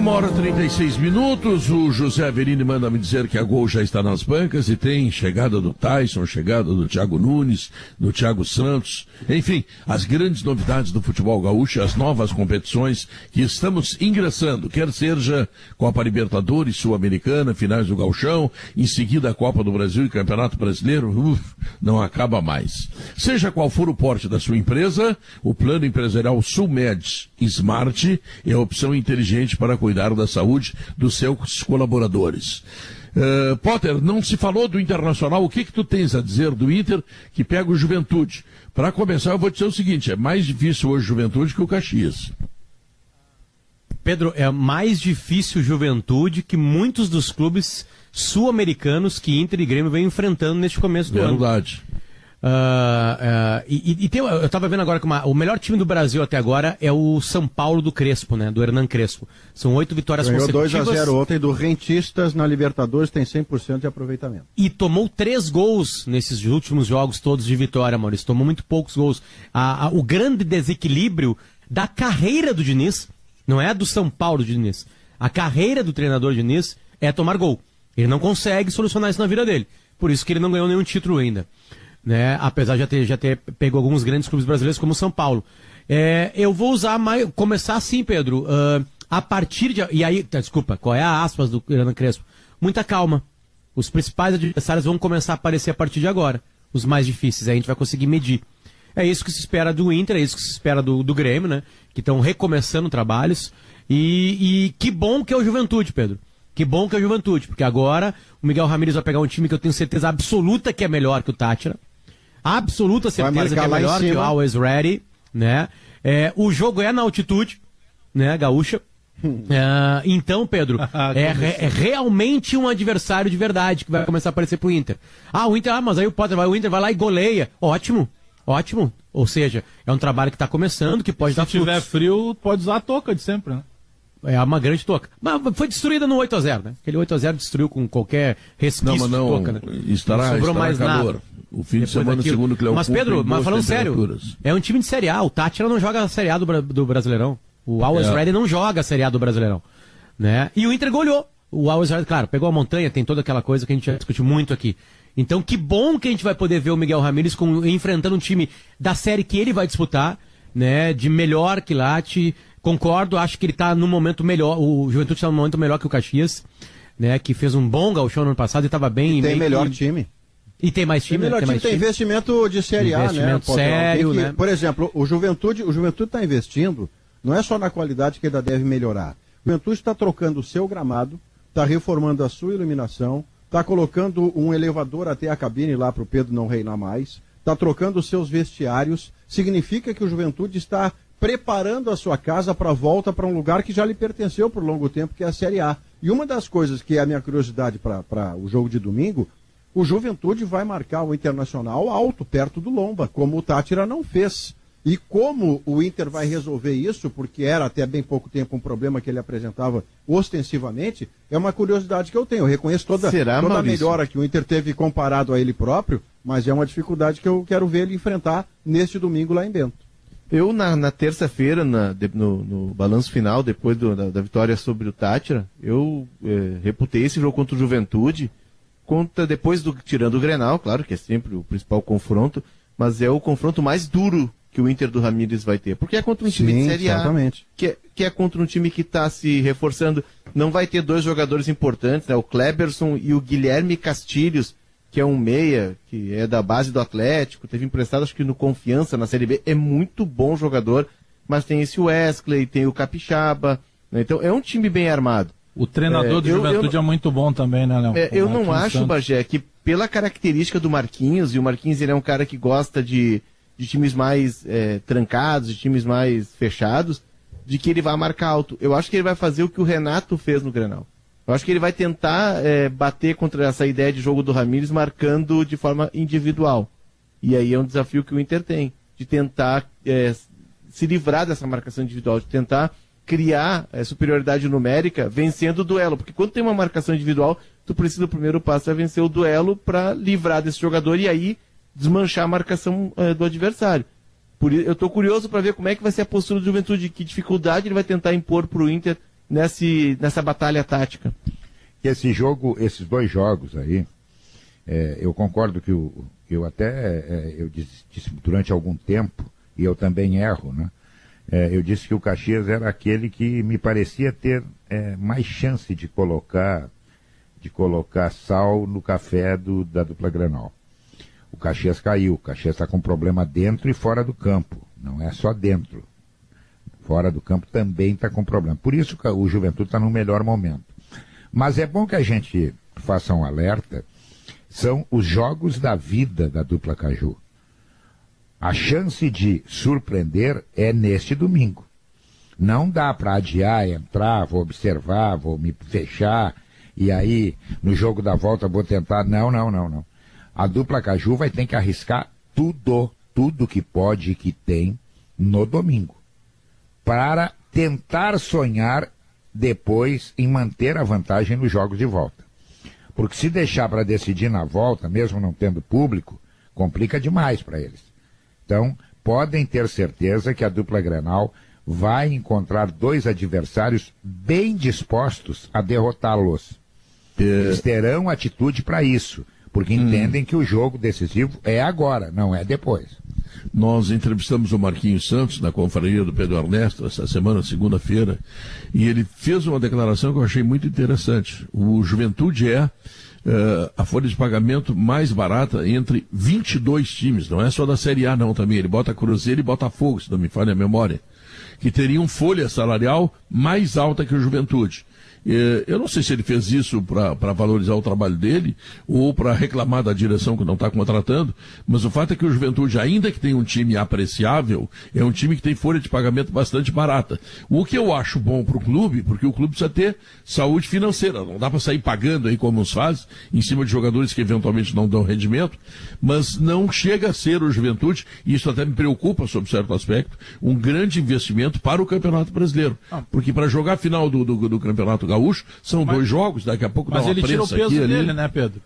1h36. O José Averini manda me dizer que a Gol já está nas bancas e tem chegada do Tyson, chegada do Thiago Nunes, do Thiago Santos, enfim, as grandes novidades do futebol gaúcho, as novas competições que estamos ingressando, quer seja Copa Libertadores, Sul-Americana, finais do Gauchão, em seguida a Copa do Brasil e Campeonato Brasileiro, não acaba mais. Seja qual for o porte da sua empresa, o plano empresarial Sulmed Smart é a opção inteligente para cuidar da saúde dos seus colaboradores. Potter, não se falou do Internacional, o que tu tens a dizer do Inter que pega o Juventude? Para começar, eu vou dizer o seguinte, é mais difícil hoje o Juventude que o Caxias. Pedro, é mais difícil o Juventude que muitos dos clubes sul-americanos que Inter e Grêmio vêm enfrentando neste começo do ano. Verdade. Eu estava vendo agora que o melhor time do Brasil até agora é o São Paulo do Crespo, né? Do Hernan Crespo. São 8 vitórias consecutivas. Ganhou 2-0 ontem do Rentistas na Libertadores, tem 100% de aproveitamento. E tomou 3 gols nesses últimos jogos todos de vitória, Maurício. Tomou muito poucos gols. O grande desequilíbrio da carreira do Diniz, não é do São Paulo do Diniz. A carreira do treinador Diniz é tomar gol. Ele não consegue solucionar isso na vida dele. Por isso que ele não ganhou nenhum título ainda. Né? Apesar de já ter pego alguns grandes clubes brasileiros como o São Paulo. Eu vou começar assim, Pedro, a partir de... E aí, desculpa, qual é a aspas do Hernan Crespo? Muita calma. Os principais adversários vão começar a aparecer a partir de agora. Os mais difíceis, aí a gente vai conseguir medir. É isso que se espera do Inter, é isso que se espera do Grêmio, né? Que estão recomeçando trabalhos. E que bom que é o Juventude, Pedro. Que bom que é o Juventude, porque agora o Miguel Ramírez vai pegar um time que eu tenho certeza absoluta que é melhor que o Tátira. Absoluta certeza que é melhor que o Always Ready, né? O jogo é na altitude, né, gaúcha. Então, Pedro, é realmente um adversário de verdade que vai começar a aparecer pro Inter. O Inter, mas aí o Inter vai lá e goleia. Ótimo. Ou seja, é um trabalho que está começando, que pode dar frutos. Se tiver frio, pode usar a touca de sempre, né? É uma grande touca. Mas foi destruída no 8-0, né? Aquele 8-0 destruiu com qualquer resquício de touca, né? Estará mais calor. Nada. O fim de semana, segundo o Cleópatra. Mas, Pedro, falando sério, é um time de Série A. O Tátira não joga a Série A do Brasileirão. O Always Ready não joga a Série A do Brasileirão. Né? E o Inter goleou. O Always Ready, claro, pegou a montanha, tem toda aquela coisa que a gente já discutiu muito aqui. Então, que bom que a gente vai poder ver o Miguel Ramírez enfrentando um time da série que ele vai disputar, né? De melhor quilate. Concordo, acho que ele está num momento melhor. O Juventude está num momento melhor que o Caxias, né? Que fez um bom gauchão no ano passado e estava bem. E tem melhor time. E tem mais time, tem investimento de Série A, né? Investimento sério, né? Por exemplo, o Juventude está investindo, não é só na qualidade que ainda deve melhorar. O Juventude está trocando o seu gramado, está reformando a sua iluminação, está colocando um elevador até a cabine lá para o Pedro não reinar mais, está trocando os seus vestiários, significa que o Juventude está preparando a sua casa para a volta para um lugar que já lhe pertenceu por longo tempo, que é a Série A. E uma das coisas que é a minha curiosidade para o jogo de domingo, o Juventude vai marcar o Internacional alto, perto do Lomba, como o Tátira não fez. E como o Inter vai resolver isso, porque era até bem pouco tempo um problema que ele apresentava ostensivamente, é uma curiosidade que eu tenho. Eu reconheço toda a melhora que o Inter teve comparado a ele próprio, mas é uma dificuldade que eu quero ver ele enfrentar neste domingo lá em Bento. Eu, na terça-feira, no balanço final, depois da vitória sobre o Tátira, eu reputei esse jogo contra o Juventude, tirando o Grenal, claro que é sempre o principal confronto, mas é o confronto mais duro que o Inter do Ramírez vai ter. Porque é contra um time de Série A, que é contra um time que está se reforçando. Não vai ter 2 jogadores importantes, né? O Kleberson e o Guilherme Castilhos, que é um meia, que é da base do Atlético, teve emprestado acho que no Confiança, na Série B, é muito bom jogador, mas tem esse Wesley, tem o Capixaba, né? Então é um time bem armado. O treinador do Juventude é muito bom também, né, Léo? Eu não acho, Bagé, que pela característica do Marquinhos, e o Marquinhos ele é um cara que gosta de times mais trancados, de times mais fechados, de que ele vai marcar alto. Eu acho que ele vai fazer o que o Renato fez no Grenal. Eu acho que ele vai tentar bater contra essa ideia de jogo do Ramírez marcando de forma individual. E aí é um desafio que o Inter tem, de tentar se livrar dessa marcação individual, de tentar criar superioridade numérica vencendo o duelo. Porque quando tem uma marcação individual, tu precisa, o primeiro passo é vencer o duelo para livrar desse jogador e aí desmanchar a marcação do adversário. Por isso, eu estou curioso para ver como é que vai ser a postura do Juventude, que dificuldade ele vai tentar impor para o Inter nessa batalha tática. Esses 2 jogos aí, eu concordo que eu disse durante algum tempo, e eu também erro, né? Eu disse que o Caxias era aquele que me parecia ter mais chance de colocar sal no café da dupla Grenal. O Caxias caiu, o Caxias está com problema dentro e fora do campo, não é só dentro. Fora do campo também está com problema. Por isso que o Juventude está no melhor momento. Mas é bom que a gente faça um alerta, são os jogos da vida da dupla Caju. A chance de surpreender é neste domingo. Não dá para adiar, entrar, vou observar, vou me fechar, e aí no jogo da volta vou tentar. Não. A dupla Caju vai ter que arriscar tudo que pode e que tem no domingo, para tentar sonhar depois em manter a vantagem nos jogos de volta. Porque se deixar para decidir na volta, mesmo não tendo público, complica demais para eles. Então, podem ter certeza que a dupla Grenal vai encontrar 2 adversários bem dispostos a derrotá-los. Eles terão atitude para isso, porque entendem que o jogo decisivo é agora, não é depois. Nós entrevistamos o Marquinhos Santos na confraria do Pedro Ernesto essa semana, segunda-feira, e ele fez uma declaração que eu achei muito interessante. O Juventude é a folha de pagamento mais barata entre 22 times, não é só da Série A não também, ele bota Cruzeiro e Botafogo, se não me falha a memória, que teriam folha salarial mais alta que o Juventude. Eu não sei se ele fez isso para valorizar o trabalho dele ou para reclamar da direção que não está contratando, mas o fato é que o Juventude, ainda que tenha um time apreciável, é um time que tem folha de pagamento bastante barata. O que eu acho bom para o clube, porque o clube precisa ter saúde financeira, não dá para sair pagando aí como uns faz, em cima de jogadores que eventualmente não dão rendimento, mas não chega a ser o Juventude, e isso até me preocupa sob certo aspecto, um grande investimento para o Campeonato Brasileiro. Porque para jogar a final do Campeonato Gaúcho, são 2 jogos, daqui a pouco dá uma prensa aqui. Mas ele tira o peso dele, né, Pedro?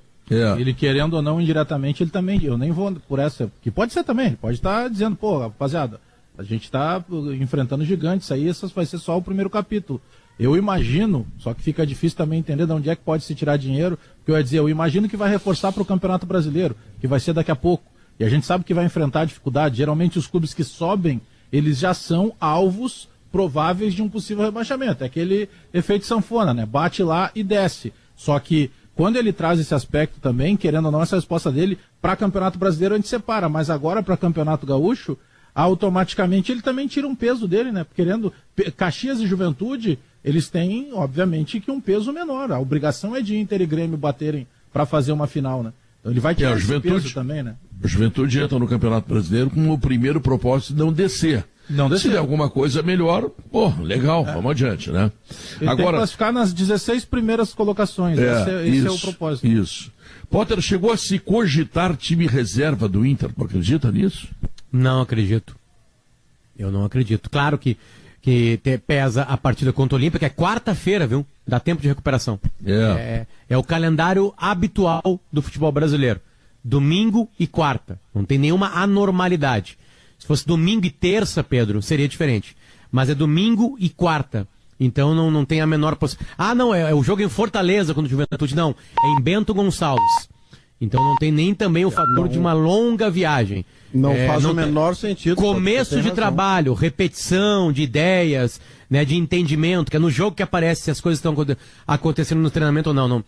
Ele querendo ou não, indiretamente, ele também, eu nem vou por essa, que pode ser também, ele pode estar dizendo, pô, rapaziada, a gente está enfrentando gigantes, isso aí vai ser só o primeiro capítulo. Eu imagino, só que fica difícil também entender de onde é que pode se tirar dinheiro, porque eu ia dizer, eu imagino que vai reforçar para o Campeonato Brasileiro, que vai ser daqui a pouco, e a gente sabe que vai enfrentar dificuldade, geralmente os clubes que sobem, eles já são alvos prováveis de um possível rebaixamento. É aquele efeito sanfona, né? Bate lá e desce. Só que quando ele traz esse aspecto também, querendo ou não, essa resposta dele para Campeonato Brasileiro a gente separa, mas agora para Campeonato Gaúcho, automaticamente ele também tira um peso dele, né? Querendo Caxias e Juventude, eles têm, obviamente, que um peso menor. A obrigação é de Inter e Grêmio baterem para fazer uma final, né? Então ele vai tirar esse peso também, né? A Juventude entra no Campeonato Brasileiro com o primeiro propósito de não descer. Se der alguma coisa melhor, legal, vamos adiante, né? Ele agora tem que classificar nas 16 primeiras colocações, esse é o propósito. Isso. Potter, chegou a se cogitar time reserva do Inter, tu acredita nisso? Não acredito. Eu não acredito. Claro que pesa a partida contra o Olímpia, que é quarta-feira, viu? Dá tempo de recuperação. É o calendário habitual do futebol brasileiro. Domingo e quarta. Não tem nenhuma anormalidade. Se fosse domingo e terça, Pedro, seria diferente. Mas é domingo e quarta. Então não tem a menor possibilidade. Ah, não, é o jogo em Fortaleza contra o Juventude. Não, é em Bento Gonçalves. Então não tem nem também o fator de uma longa viagem. Não faz o menor sentido. Começo de trabalho, repetição de ideias, né, de entendimento, que é no jogo que aparece se as coisas estão acontecendo no treinamento ou não.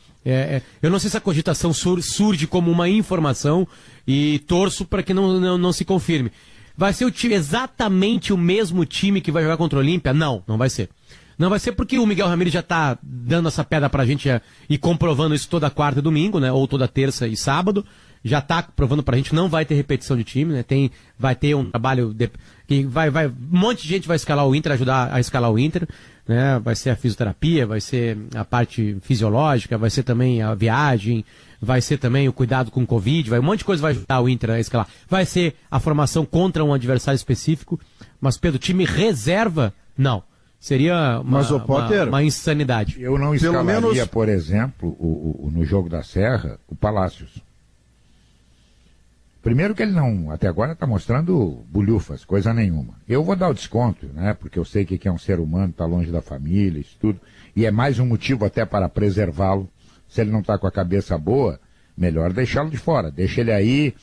Eu não sei se a cogitação surge como uma informação e torço para que não se confirme. Vai ser exatamente o mesmo time que vai jogar contra o Olímpia? Não vai ser. Não vai ser porque o Miguel Ramírez já está dando essa pedra pra gente e comprovando isso toda quarta e domingo, né? Ou toda terça e sábado. Já está provando pra gente que não vai ter repetição de time, né? Vai ter um trabalho que um monte de gente vai escalar o Inter, ajudar a escalar o Inter, né? Vai ser a fisioterapia, vai ser a parte fisiológica, vai ser também a viagem, vai ser também o cuidado com o Covid, um monte de coisa vai ajudar o Inter a escalar. Vai ser a formação contra um adversário específico, mas Pedro, time reserva, não. Seria uma insanidade. Eu não escalaria, por exemplo, no jogo da Serra, o Palácios. Primeiro que ele até agora está mostrando bulhufas, coisa nenhuma. Eu vou dar o desconto, né? Porque eu sei que é um ser humano, está longe da família, isso tudo. E é mais um motivo até para preservá-lo. Se ele não está com a cabeça boa, melhor deixá-lo de fora. Deixa ele aí,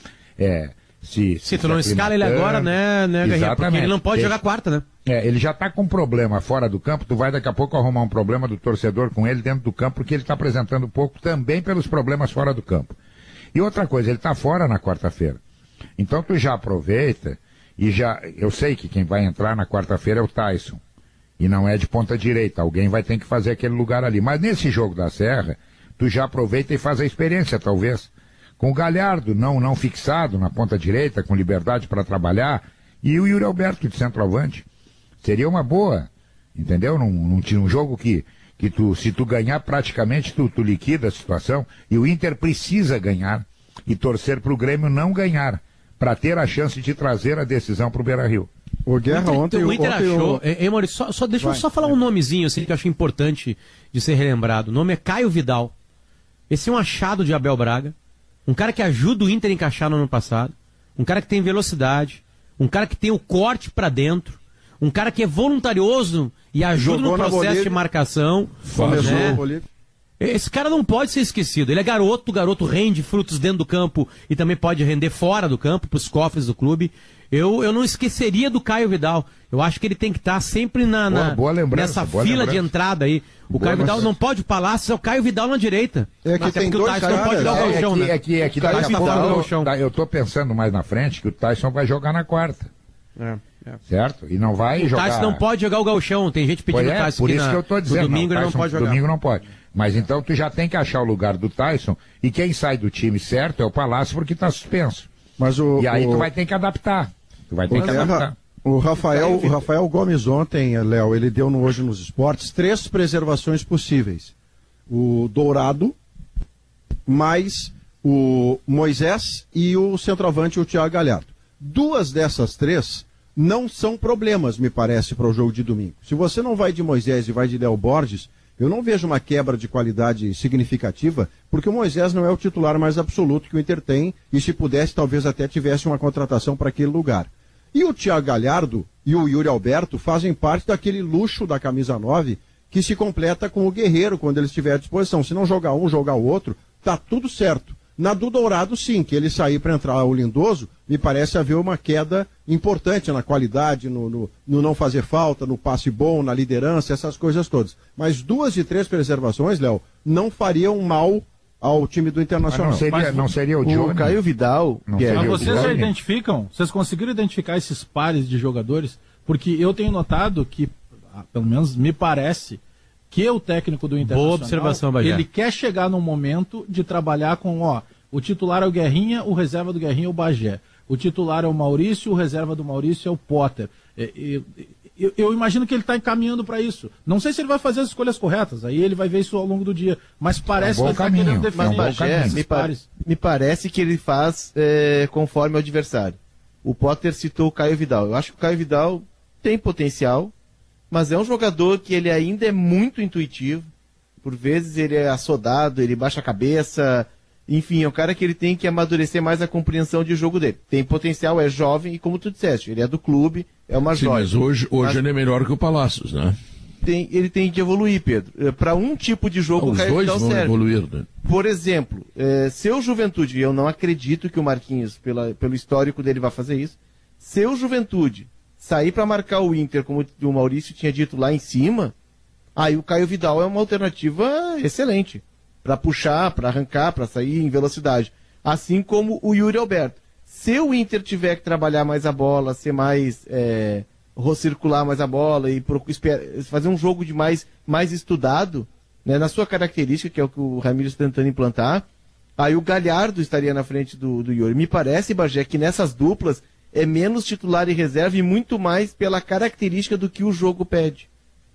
se tu não escala ele agora, né, Garrinha? Porque ele não pode jogar quarta, né? Ele já está com um problema fora do campo, tu vai daqui a pouco arrumar um problema do torcedor com ele dentro do campo, porque ele está apresentando pouco também pelos problemas fora do campo. E outra coisa, ele está fora na quarta-feira. Então tu já aproveita e eu sei que quem vai entrar na quarta-feira é o Tyson. E não é de ponta direita, alguém vai ter que fazer aquele lugar ali. Mas nesse jogo da Serra, tu já aproveita e faz a experiência, talvez. Com o Galhardo, não fixado na ponta direita, com liberdade para trabalhar, e o Yuri Alberto de centroavante. Seria uma boa, entendeu? Num jogo que se tu ganhar, praticamente tu liquida a situação, e o Inter precisa ganhar e torcer para o Grêmio não ganhar, para ter a chance de trazer a decisão para o Beira-Rio. O Guerra ontem... O Inter achou... Maurício, deixa eu só falar um nomezinho assim, que eu acho importante de ser relembrado. O nome é Caio Vidal. Esse é um achado de Abel Braga. Um cara que ajuda o Inter a encaixar no ano passado. Um cara que tem velocidade. Um cara que tem o corte para dentro. Um cara que é voluntarioso e ajuda no processo de marcação. Né? Esse cara não pode ser esquecido. Ele é garoto rende frutos dentro do campo e também pode render fora do campo, para os cofres do clube. Eu não esqueceria do Caio Vidal. Eu acho que ele tem que estar sempre nessa fila de entrada aí. O Caio Vidal não pode, o Palácio é o Caio Vidal na direita. Tem dois o Tyson não pode dar o galchão, né? Eu tô pensando mais na frente que o Tyson vai jogar na quarta. Certo? E não vai jogar... O Tyson não pode jogar o galchão. Tem gente pedindo o Tyson por isso que eu tô dizendo. No domingo ele não pode jogar. Domingo não pode. Mas então tu já tem que achar o lugar do Tyson e quem sai do time certo é o Palácio porque tá suspenso. E aí tu vai ter que adaptar. O Rafael Gomes ontem, Léo, ele deu hoje nos esportes 3 preservações possíveis. O Dourado, mais o Moisés e o centroavante, o Thiago Galhardo. 2 dessas 3 não são problemas, me parece, para o jogo de domingo. Se você não vai de Moisés e vai de Léo Borges, eu não vejo uma quebra de qualidade significativa, porque o Moisés não é o titular mais absoluto que o Inter tem, e se pudesse, talvez até tivesse uma contratação para aquele lugar. E o Thiago Galhardo e o Yuri Alberto fazem parte daquele luxo da camisa 9 que se completa com o Guerreiro quando ele estiver à disposição. Se não jogar um, jogar o outro, tá tudo certo. Na do Dourado, sim, que ele sair para entrar o Lindoso, me parece haver uma queda importante na qualidade, no não fazer falta, no passe bom, na liderança, essas coisas todas. Mas 2 de 3 preservações, Léo, não fariam mal ao time do Internacional. Não seria o Johnny. O Caio Vidal... Mas vocês já identificam? Vocês conseguiram identificar esses pares de jogadores? Porque eu tenho notado que, pelo menos me parece, que o técnico do Internacional, boa observação, Bagé, ele quer chegar num momento de trabalhar com, o titular é o Guerrinha, o reserva do Guerrinha é o Bagé. O titular é o Maurício, o reserva do Maurício é o Potter. eu imagino que ele está encaminhando para isso. Não sei se ele vai fazer as escolhas corretas, aí ele vai ver isso ao longo do dia. Mas parece que ele está querendo definir. Me parece que ele faz conforme o adversário. O Potter citou o Caio Vidal. Eu acho que o Caio Vidal tem potencial, mas é um jogador que ele ainda é muito intuitivo. Por vezes ele é assodado, ele baixa a cabeça. Enfim, é um cara que ele tem que amadurecer mais a compreensão de jogo dele. Tem potencial, é jovem e, como tu disseste, ele é do clube, é uma joia. Mas hoje ele é melhor que o Palácios, né? Ele tem que evoluir, Pedro. Para um tipo de jogo, o Caio Vidal serve. Evoluir, né? Por exemplo, seu Juventude, eu não acredito que o Marquinhos, pelo histórico dele, vai fazer isso. Seu Juventude sair para marcar o Inter, como o Maurício tinha dito lá em cima, aí o Caio Vidal é uma alternativa excelente. Para puxar, para arrancar, para sair em velocidade. Assim como o Yuri Alberto. Se o Inter tiver que trabalhar mais a bola, ser mais... circular mais a bola e fazer um jogo de mais estudado, né, na sua característica, que é o que o Ramires está tentando implantar, aí o Galhardo estaria na frente do Yuri. Me parece, Bagé, que nessas duplas é menos titular e reserva e muito mais pela característica do que o jogo pede.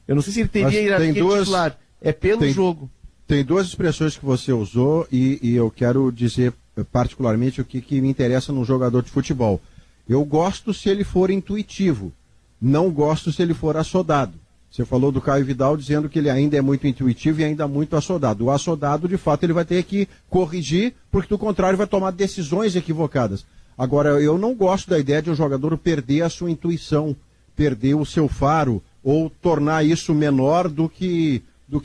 Eu não sei se ele teria hierarquia titular, é pelo jogo. Tem duas expressões que você usou e eu quero dizer particularmente o que me interessa num jogador de futebol. Eu gosto se ele for intuitivo, não gosto se ele for assodado. Você falou do Caio Vidal dizendo que ele ainda é muito intuitivo e ainda muito assodado. O assodado, de fato, ele vai ter que corrigir, porque do contrário vai tomar decisões equivocadas. Agora, eu não gosto da ideia de um jogador perder a sua intuição, perder o seu faro, ou tornar isso menor do que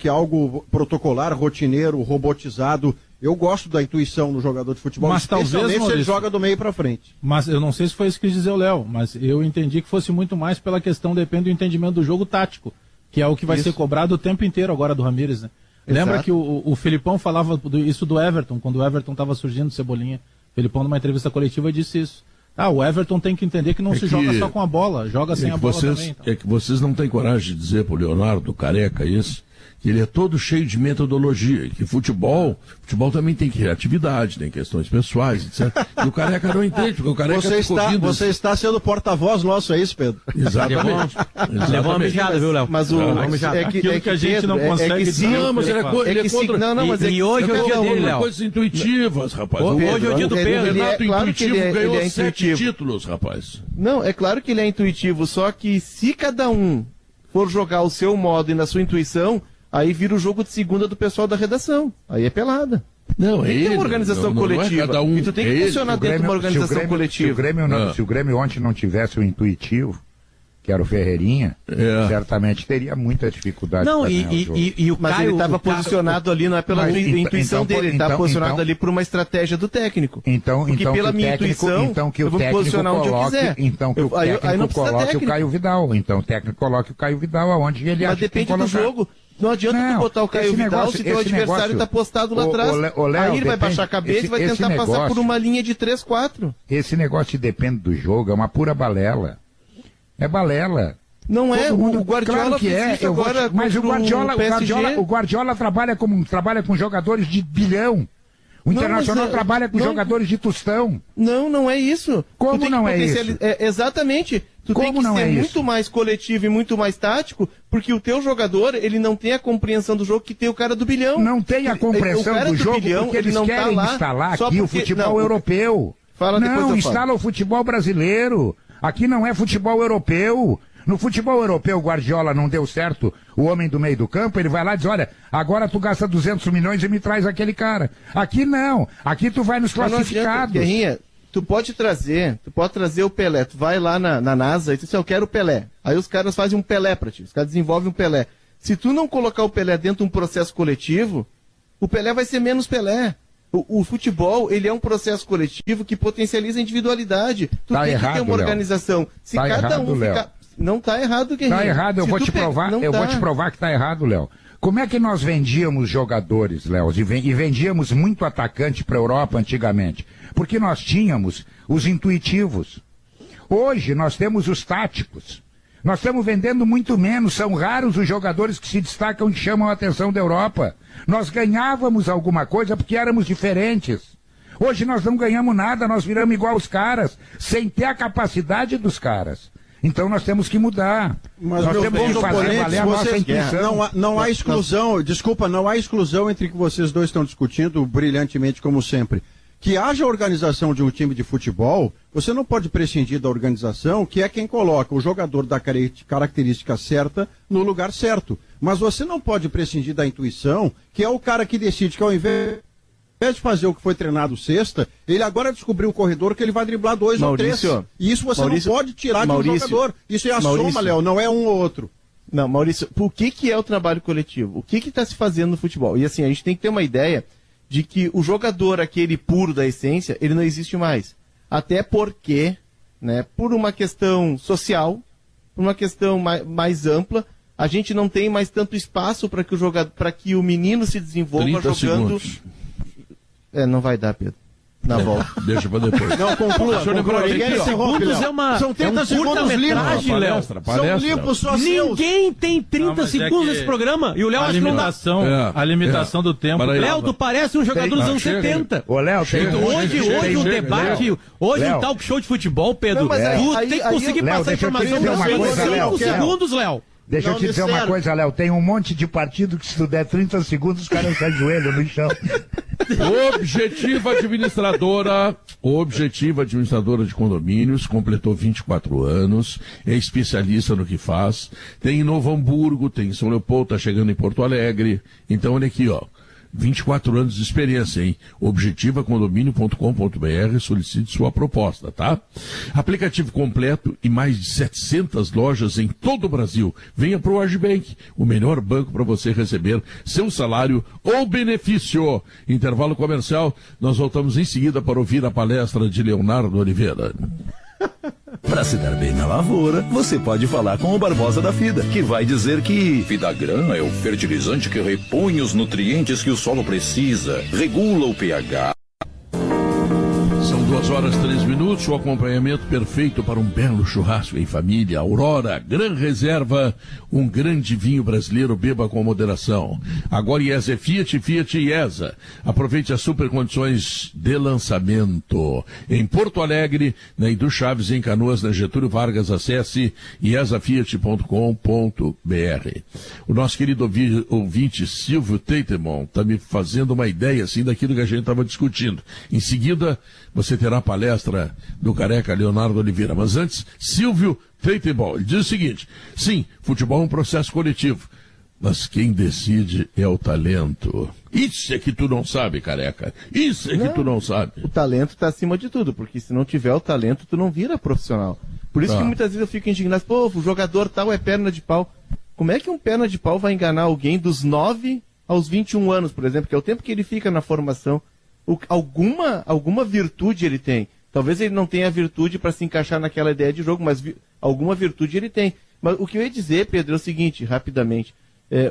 algo protocolar, rotineiro, robotizado. Eu gosto da intuição no jogador de futebol, mas especialmente se ele joga do meio para frente. Mas eu não sei se foi isso que quis dizer o Léo, mas eu entendi que fosse muito mais pela questão, depende do entendimento do jogo tático, que é o que vai ser cobrado o tempo inteiro agora do Ramires, né? Lembra que o Filipão falava isso do Everton, quando o Everton estava surgindo, Cebolinha. O Filipão, numa entrevista coletiva, disse isso. O Everton tem que entender que não se joga só com a bola, joga sem a bola também. Então. É que vocês não têm coragem de dizer pro Leonardo Careca isso, que ele é todo cheio de metodologia, que futebol também tem criatividade, tem questões pessoais, etc. E o Careca não entende, porque o Careca Você está sendo porta-voz nosso, é isso, Pedro? Exatamente. Levou uma mijada, viu, Léo? Mas aquilo que a gente não consegue dizer. Não, mas ele é contra... E hoje é o dia dele, Léo. Coisas intuitivas, rapaz. Hoje é o dia do Pedro. O Renato intuitivo ganhou 7 títulos, rapaz. Não, é claro que ele é intuitivo, só que se cada um for jogar o seu modo e na sua intuição, aí vira o jogo de segunda do pessoal da redação. Aí é pelada. Não, tem uma organização coletiva. E tu tem que funcionar dentro de uma organização coletiva. Se o Grêmio ontem não tivesse o intuitivo, que era o Ferreirinha, certamente teria muita dificuldade. Não, e o Mas Caio, ele estava posicionado ali, não é pela intuição dele, ele estava posicionado ali por uma estratégia do técnico. Porque pela minha intuição, eu vou posicionar onde eu quiser. Então que o técnico coloque o Caio Vidal. Então o técnico coloque o Caio Vidal aonde ele acha que tem que colocar. Mas depende do jogo. Não adianta tu botar o Caio Vidal se teu adversário está postado lá atrás. Aí ele vai baixar a cabeça e vai tentar passar por uma linha de 3-4. Esse negócio depende do jogo, é uma pura balela. É balela. Não é, o Guardiola claro que é, agora mas o Guardiola trabalha com jogadores de bilhão. O Internacional trabalha com jogadores de tostão. Não é isso. Como não é isso? Exatamente. Tu tem que ser muito mais coletivo e muito mais tático, porque o teu jogador, ele não tem a compreensão do jogo que tem o cara do bilhão. Não tem a compreensão do jogo porque eles querem instalar aqui o futebol europeu. Não, instala o futebol brasileiro. Aqui não é futebol europeu. No futebol europeu, o Guardiola não deu certo, o homem do meio do campo, ele vai lá e diz, olha, agora tu gasta 200 milhões e me traz aquele cara. Aqui não, aqui tu vai nos classificados. Guerrinha, tu pode trazer o Pelé, tu vai lá na NASA e tu diz, eu quero o Pelé. Aí os caras fazem um Pelé pra ti, os caras desenvolvem um Pelé. Se tu não colocar o Pelé dentro de um processo coletivo, o Pelé vai ser menos Pelé. O futebol, ele é um processo coletivo que potencializa a individualidade. Tu tem que ter uma organização. Se cada um ficar... Não tá errado, Guerrinho. Tá errado, eu vou te provar que tá errado, Léo. Como é que nós vendíamos jogadores, Léo, e vendíamos muito atacante para a Europa antigamente? Porque nós tínhamos os intuitivos. Hoje nós temos os táticos. Nós estamos vendendo muito menos, são raros os jogadores que se destacam e chamam a atenção da Europa. Nós ganhávamos alguma coisa porque éramos diferentes. Hoje nós não ganhamos nada, nós viramos igual os caras, sem ter a capacidade dos caras. Então nós temos que mudar. Mas nós temos que fazer valer a nossa intuição. Não há exclusão, desculpa, não há exclusão entre o que vocês dois estão discutindo brilhantemente como sempre. Que haja organização de um time de futebol, você não pode prescindir da organização, que é quem coloca o jogador da característica certa no lugar certo. Mas você não pode prescindir da intuição, que é o cara que decide que ao invés de fazer o que foi treinado sexta, ele agora descobriu o corredor que ele vai driblar 2 ou 3. E isso você não pode tirar de um jogador. Isso é a soma, Léo, não é um ou outro. Não, Maurício, o que é o trabalho coletivo? O que está se fazendo no futebol? E assim, a gente tem que ter uma ideia de que o jogador, aquele puro da essência, ele não existe mais. Até porque, né, por uma questão social, por uma questão mais ampla, a gente não tem mais tanto espaço para que o jogador, para que o menino se desenvolva jogando. Segundos. Não vai dar, Pedro. Na volta. Deixa pra depois. Não, conclua. São 30 segundos limpos, Léo. São limpos só Ninguém tem 30 segundos nesse programa. E o Léo acha que não dá. A limitação do tempo. Léo, tu parece um jogador dos anos 70. Ô, Léo, hoje o debate, hoje um talk show de futebol, Pedro. Tu tem que conseguir passar informação em 5 segundos, Léo. Deixa eu te dizer uma coisa, Léo. Tem um monte de partido que se tu der 30 segundos, os caras se ajoelham no chão. Objetiva administradora de condomínios, completou 24 anos, é especialista no que faz. Tem em Novo Hamburgo, tem em São Leopoldo, tá chegando em Porto Alegre. Então, olha aqui, ó. 24 anos de experiência, hein? Objetivacondomínio.com.br, solicite sua proposta, tá? Aplicativo completo e mais de 700 lojas em todo o Brasil. Venha pro Agibank, o melhor banco para você receber seu salário ou benefício. Intervalo comercial, nós voltamos em seguida para ouvir a palestra de Leonardo Oliveira. Para se dar bem na lavoura, você pode falar com o Barbosa da FIDA, que vai dizer que Fidagran é o fertilizante que repõe os nutrientes que o solo precisa, regula o pH. São 2h03, o acompanhamento perfeito para um belo churrasco em família. Aurora, Gran Reserva, um grande vinho brasileiro, beba com moderação. Agora IESA é Fiat, Fiat IESA. Aproveite as super condições de lançamento. Em Porto Alegre, na Edu Chaves, em Canoas, na Getúlio Vargas, acesse iesafiat.com.br. O nosso querido ouvinte Silvio Teitemon está me fazendo uma ideia assim daquilo que a gente estava discutindo. Em seguida, você terá a palestra do careca Leonardo Oliveira. Mas antes, Silvio Teitemon, ele diz o seguinte: sim, futebol é um processo coletivo, mas quem decide é o talento. Isso é que tu não sabe, careca. Isso é que tu não sabe. O talento está acima de tudo, porque se não tiver o talento, tu não vira profissional. Por isso que muitas vezes eu fico indignado. Pô, o jogador tal é perna de pau. Como é que um perna de pau vai enganar alguém dos 9 aos 21 anos, por exemplo, que é o tempo que ele fica na formação? Alguma virtude ele tem. Talvez ele não tenha virtude para se encaixar naquela ideia de jogo, mas alguma virtude ele tem. Mas o que eu ia dizer, Pedro, é o seguinte, rapidamente.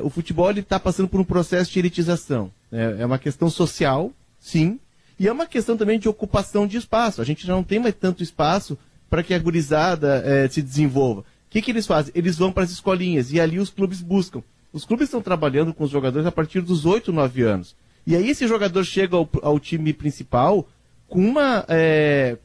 O futebol está passando por um processo de elitização. É uma questão social, sim, e é uma questão também de ocupação de espaço. A gente já não tem mais tanto espaço para que a gurizada se desenvolva. O que eles fazem? Eles vão para as escolinhas e ali os clubes buscam. Os clubes estão trabalhando com os jogadores a partir dos 8, 9 anos. E aí esse jogador chega ao time principal com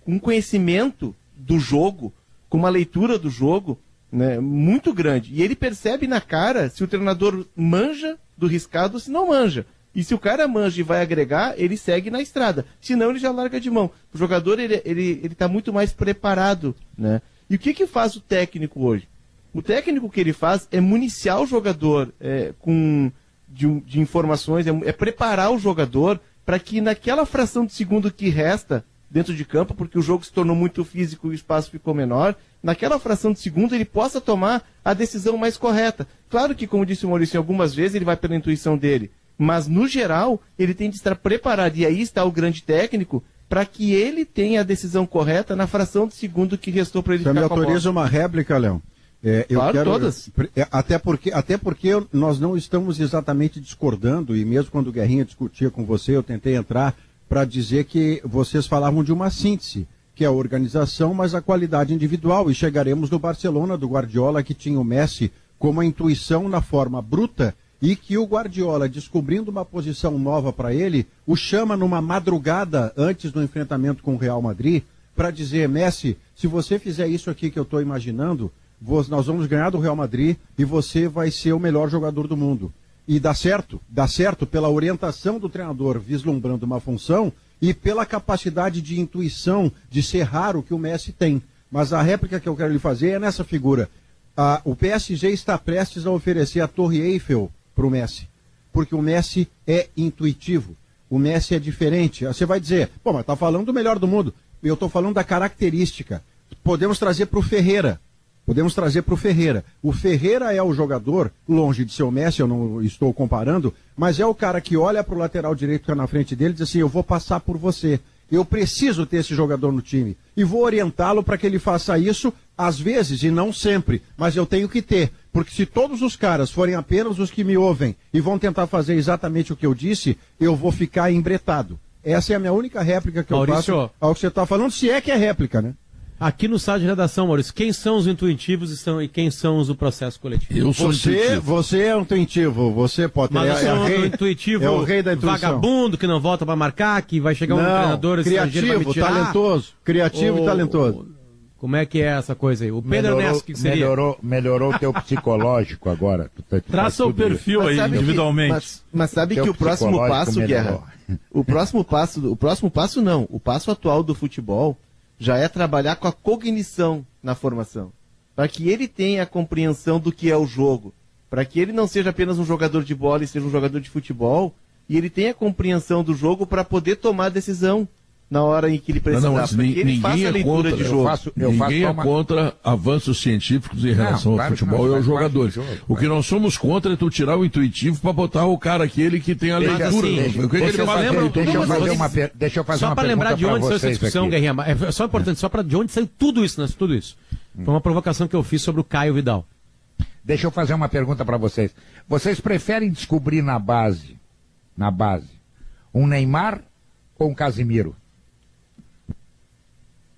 um conhecimento do jogo, com uma leitura do jogo, né, muito grande. E ele percebe na cara se o treinador manja do riscado ou se não manja. E se o cara manja e vai agregar, ele segue na estrada. Senão ele já larga de mão. O jogador ele tá muito mais preparado, né? E o que faz o técnico hoje? O técnico que ele faz é municiar o jogador de informações, é preparar o jogador para que naquela fração de segundo que resta dentro de campo, porque o jogo se tornou muito físico e o espaço ficou menor, naquela fração de segundo ele possa tomar a decisão mais correta. Claro que, como disse o Maurício, algumas vezes ele vai pela intuição dele, mas no geral ele tem de estar preparado, e aí está o grande técnico, para que ele tenha a decisão correta na fração de segundo que restou para ele ficar com a bola. Você me autoriza uma réplica, Léo? Claro, todas. Até porque nós não estamos exatamente discordando, e mesmo quando o Guerrinha discutia com você, eu tentei entrar para dizer que vocês falavam de uma síntese, que é a organização, mas a qualidade individual, e chegaremos no Barcelona do Guardiola, que tinha o Messi como a intuição na forma bruta, e que o Guardiola, descobrindo uma posição nova para ele, o chama numa madrugada antes do enfrentamento com o Real Madrid, para dizer, Messi, se você fizer isso aqui que eu estou imaginando, nós vamos ganhar do Real Madrid e você vai ser o melhor jogador do mundo. E dá certo pela orientação do treinador vislumbrando uma função e pela capacidade de intuição de ser raro que o Messi tem. Mas a réplica que eu quero lhe fazer é nessa figura. O PSG está prestes a oferecer a Torre Eiffel para o Messi, porque o Messi é intuitivo, o Messi é diferente. Você vai dizer, mas está falando do melhor do mundo. Eu estou falando da característica. Podemos trazer para o Ferreira. O Ferreira é o jogador, longe de ser o Messi, eu não estou comparando, mas é o cara que olha para o lateral direito que está na frente dele e diz assim, eu vou passar por você. Eu preciso ter esse jogador no time e vou orientá-lo para que ele faça isso, às vezes, e não sempre, mas eu tenho que ter, porque se todos os caras forem apenas os que me ouvem e vão tentar fazer exatamente o que eu disse, eu vou ficar embretado. Essa é a minha única réplica que Maurício, eu faço ao que você está falando, se é que é réplica, né? Aqui no site de redação, Maurício, quem são os intuitivos e quem são os do processo coletivo? Eu sou intuitivo. Você é um intuitivo, você pode ter. Mas intuitivo, é o rei da intuição. Vagabundo, que não volta para marcar, que vai chegar um treinador estrangeiro para me tirar. Criativo e talentoso. Como é que é essa coisa aí? O Pedro Ernesto, que seria? Melhorou o teu psicológico agora. Traça o perfil aí, individualmente. Mas sabe que o próximo passo, Guerra, o próximo passo não, o passo atual do futebol já é trabalhar com a cognição na formação, para que ele tenha a compreensão do que é o jogo, para que ele não seja apenas um jogador de bola e seja um jogador de futebol, e ele tenha a compreensão do jogo para poder tomar a decisão na hora em que ele precisar, para que ele faça a leitura de jogo. Ninguém é contra avanços científicos em relação ao futebol e aos jogadores. O que nós somos contra é tu tirar o intuitivo para botar o cara aquele que tem a leitura. Deixa eu fazer só uma pergunta para lembrar de onde saiu essa discussão, aqui. Guerrinha, é só importante, só para de onde saiu tudo isso, né? Tudo isso. Foi uma provocação que eu fiz sobre o Caio Vidal. Deixa eu fazer uma pergunta para vocês. Vocês preferem descobrir na base, um Neymar ou um Casimiro?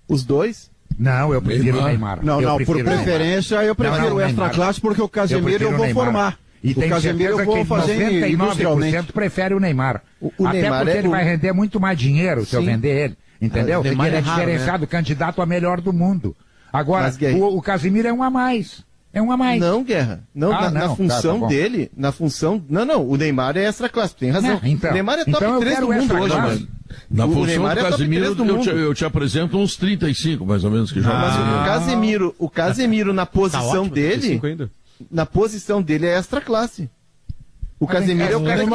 Os dois? Não, eu prefiro o Neymar. Por preferência eu prefiro o extra classe porque o Casemiro eu vou formar. E o Casemiro eu vou fazer 99% prefere o Neymar. Até Neymar porque ele vai render muito mais dinheiro se eu vender ele. Entendeu? Porque ele é diferenciado, candidato a melhor do mundo. Agora, o Casemiro é um a mais. É um a mais. Não, Guerra. Não, na função dele, na função... Não, o Neymar é extra classe, tem razão. Então, o Neymar é top 3 do mundo hoje, mano. Na função do Casemiro, eu te apresento uns 35, mais ou menos, que joga. Mas o Casemiro na posição dele, na posição dele é extra classe. O Casemiro é o cara que...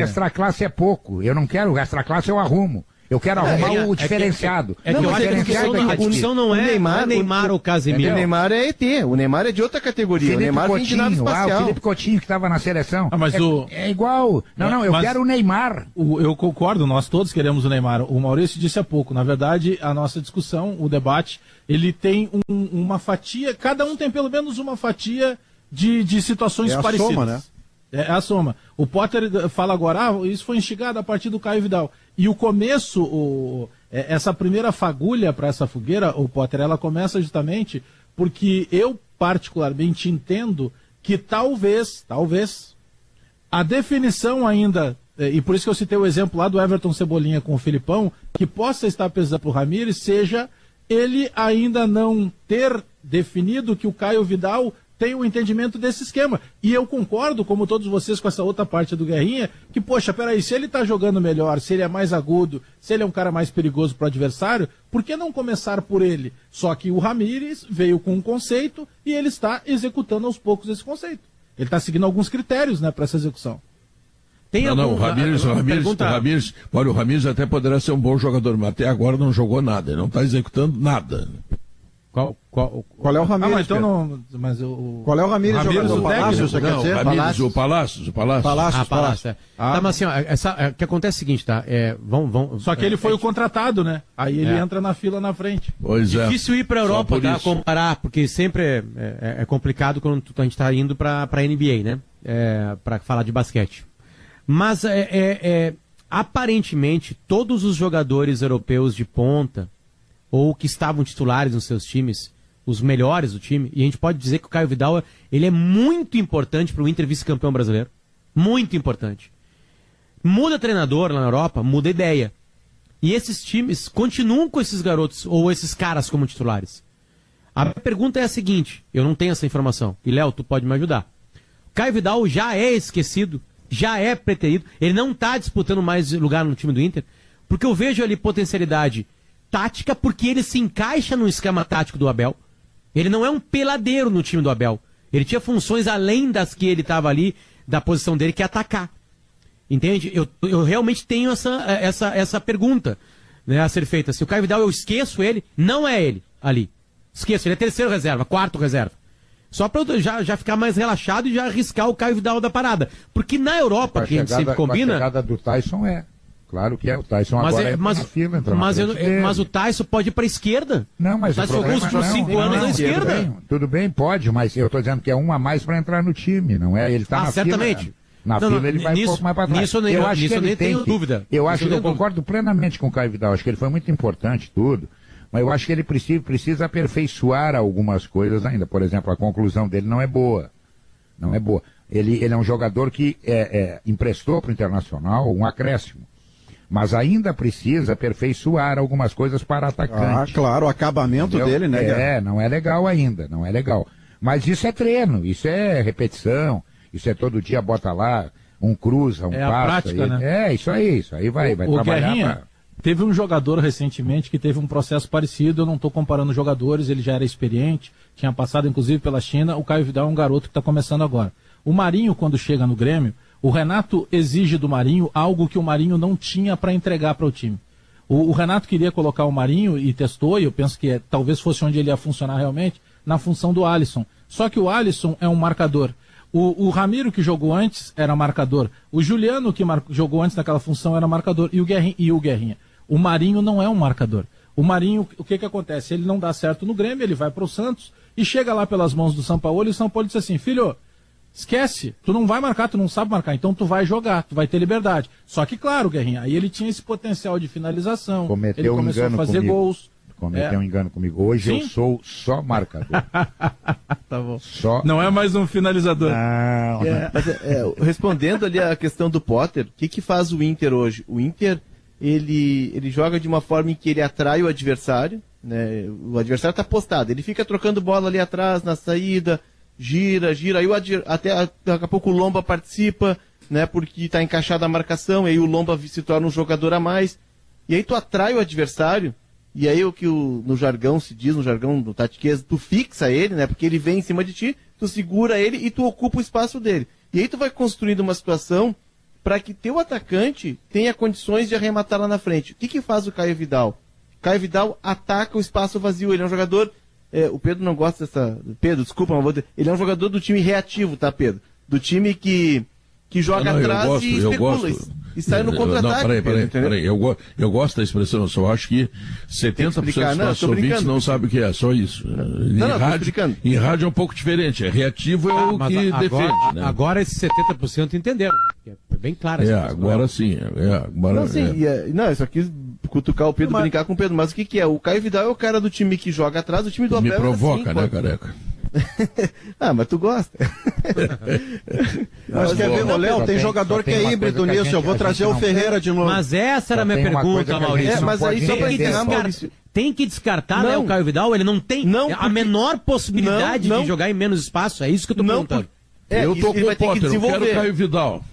Extra classe é pouco. Eu não quero extra classe, eu arrumo. Eu quero arrumar o diferenciado. Que eu acho que a discussão não é Neymar ou Casemiro. O Neymar é ET, o Neymar é de outra categoria. O Neymar vem de nave espacial. O Felipe Coutinho que estava na seleção. Mas é igual. Eu quero o Neymar. Eu concordo, nós todos queremos o Neymar. O Maurício disse há pouco. Na verdade, a nossa discussão, o debate, ele tem uma fatia, cada um tem pelo menos uma fatia de situações parecidas. Soma, né? É a soma. O Potter fala agora, isso foi instigado a partir do Caio Vidal. E o começo, essa primeira fagulha para essa fogueira, o Potter, ela começa justamente porque eu particularmente entendo que talvez, a definição ainda, e por isso que eu citei o exemplo lá do Everton Cebolinha com o Filipão, que possa estar pesando para o Ramires, seja ele ainda não ter definido que o Caio Vidal tem um entendimento desse esquema. E eu concordo, como todos vocês, com essa outra parte do Guerrinha, que, poxa, peraí, se ele tá jogando melhor, se ele é mais agudo, se ele é um cara mais perigoso pro adversário, por que não começar por ele? Só que o Ramires veio com um conceito e ele está executando aos poucos esse conceito. Ele está seguindo alguns critérios, né, para essa execução. O Ramires até poderá ser um bom jogador, mas até agora não jogou nada, ele não está executando nada. Qual é o Ramires? Qual é o Ramires jogador? O Palácio, você quer dizer? O Palácio. Palácio. Tá, mas assim, o que acontece é o seguinte, tá? Só que ele foi o contratado, né? Aí ele entra na fila na frente. Pois é. Difícil ir pra Europa, tá? Comparar, porque sempre é complicado quando a gente tá indo pra NBA, né? Pra falar de basquete. Mas, aparentemente, todos os jogadores europeus de ponta, ou que estavam titulares nos seus times, os melhores do time, e a gente pode dizer que o Caio Vidal ele é muito importante para o Inter vice-campeão brasileiro. Muito importante. Muda treinador lá na Europa, muda ideia. E esses times continuam com esses garotos, ou esses caras como titulares. A pergunta é a seguinte, eu não tenho essa informação, e Léo, tu pode me ajudar. O Caio Vidal já é esquecido, já é preterido, ele não está disputando mais lugar no time do Inter, porque eu vejo ali potencialidade tática, porque ele se encaixa no esquema tático do Abel. Ele não é um peladeiro no time do Abel. Ele tinha funções além das que ele estava ali, da posição dele, que é atacar. Entende? Eu realmente tenho essa pergunta, né, a ser feita. Se o Caio Vidal, eu esqueço ele, não é ele ali. Esqueço, ele é terceiro reserva, quarto reserva. Só para eu já ficar mais relaxado e já arriscar o Caio Vidal da parada. Porque na Europa, que a gente sempre combina... A chegada do Tyson Claro que é, o Tyson agora na fila, mas o Tyson pode ir para a esquerda. Não, mas o Tyson jogou os últimos 5 anos na esquerda. Tudo bem, pode, mas eu estou dizendo que é um a mais para entrar no time, não é? Ele está na certamente. Fila. Na fila ele vai um pouco mais para trás. Eu nem tenho dúvida. Eu concordo plenamente com o Caio Vidal, acho que ele foi muito importante tudo, mas eu acho que ele precisa aperfeiçoar algumas coisas ainda. Por exemplo, a conclusão dele não é boa. Não é boa. Ele é um jogador que emprestou para o Internacional um acréscimo. Mas ainda precisa aperfeiçoar algumas coisas para atacante. Ah, claro, o acabamento dele, né? Não é legal ainda, não é legal. Mas isso é treino, isso é repetição, isso é todo dia bota lá, um cruza, um passa. É a prática, né? Isso aí vai trabalhar. Guerrinha, teve um jogador recentemente que teve um processo parecido, eu não estou comparando jogadores, ele já era experiente, tinha passado inclusive pela China, o Caio Vidal é um garoto que está começando agora. O Marinho, quando chega no Grêmio, o Renato exige do Marinho algo que o Marinho não tinha para entregar para o time. O Renato queria colocar o Marinho e testou, e eu penso que talvez fosse onde ele ia funcionar realmente, na função do Alisson. Só que o Alisson é um marcador. O Ramiro, que jogou antes, era marcador. O Juliano, que jogou antes naquela função, era marcador. E o Guerrinha. O Marinho não é um marcador. O Marinho, o que acontece? Ele não dá certo no Grêmio, ele vai para o Santos e chega lá pelas mãos do Sampaoli, e o Sampaoli diz assim, filho... Esquece, tu não vai marcar, tu não sabe marcar, então tu vai jogar, tu vai ter liberdade. Só que, claro, Guerrinha, aí ele tinha esse potencial de finalização, ele começou a fazer gols. Cometeu um engano comigo. Hoje Sim? Eu sou só marcador. Tá bom. Não é mais um finalizador. Respondendo ali a questão do Potter, o que faz o Inter hoje? O Inter, ele joga de uma forma em que ele atrai o adversário, né? O adversário está postado, ele fica trocando bola ali atrás, na saída... Gira, aí até daqui a pouco o Lomba participa, né, porque está encaixada a marcação, e aí o Lomba se torna um jogador a mais, e aí tu atrai o adversário, e aí o que no jargão se diz, no jargão do tatiquês, tu fixa ele, né, porque ele vem em cima de ti, tu segura ele e tu ocupa o espaço dele. E aí tu vai construindo uma situação para que teu atacante tenha condições de arrematar lá na frente. O que faz o Caio Vidal? Caio Vidal ataca o espaço vazio, ele é um jogador... o Pedro não gosta dessa... Pedro, desculpa, mas ele é um jogador do time reativo, tá, Pedro? Do time que joga atrás e especula. E sai no contra-ataque. Peraí. Eu gosto da expressão, eu só acho que 70% dos nossos ouvintes não sabem o que é, só isso. Em rádio é um pouco diferente, reativo é o que defende. Né? Agora esses 70% entenderam. É bem claro. Agora sim. Isso aqui... cutucar o Pedro, brincar com o Pedro, mas o que é? O Caio Vidal é o cara do time que joga atrás, o time do Abel... Me provoca, assim, né, careca? Mas tu gosta. Mas quer ver, Léo, tem jogador que é híbrido nisso, eu vou trazer o Ferreira de novo. Mas essa era a minha pergunta, Maurício. Mas aí só pra encerrar, Maurício... Tem que descartar, né, o Caio Vidal? Ele não tem a menor possibilidade de jogar em menos espaço, é isso que eu tô perguntando. Eu tô com o Potter, eu quero o Caio Vidal.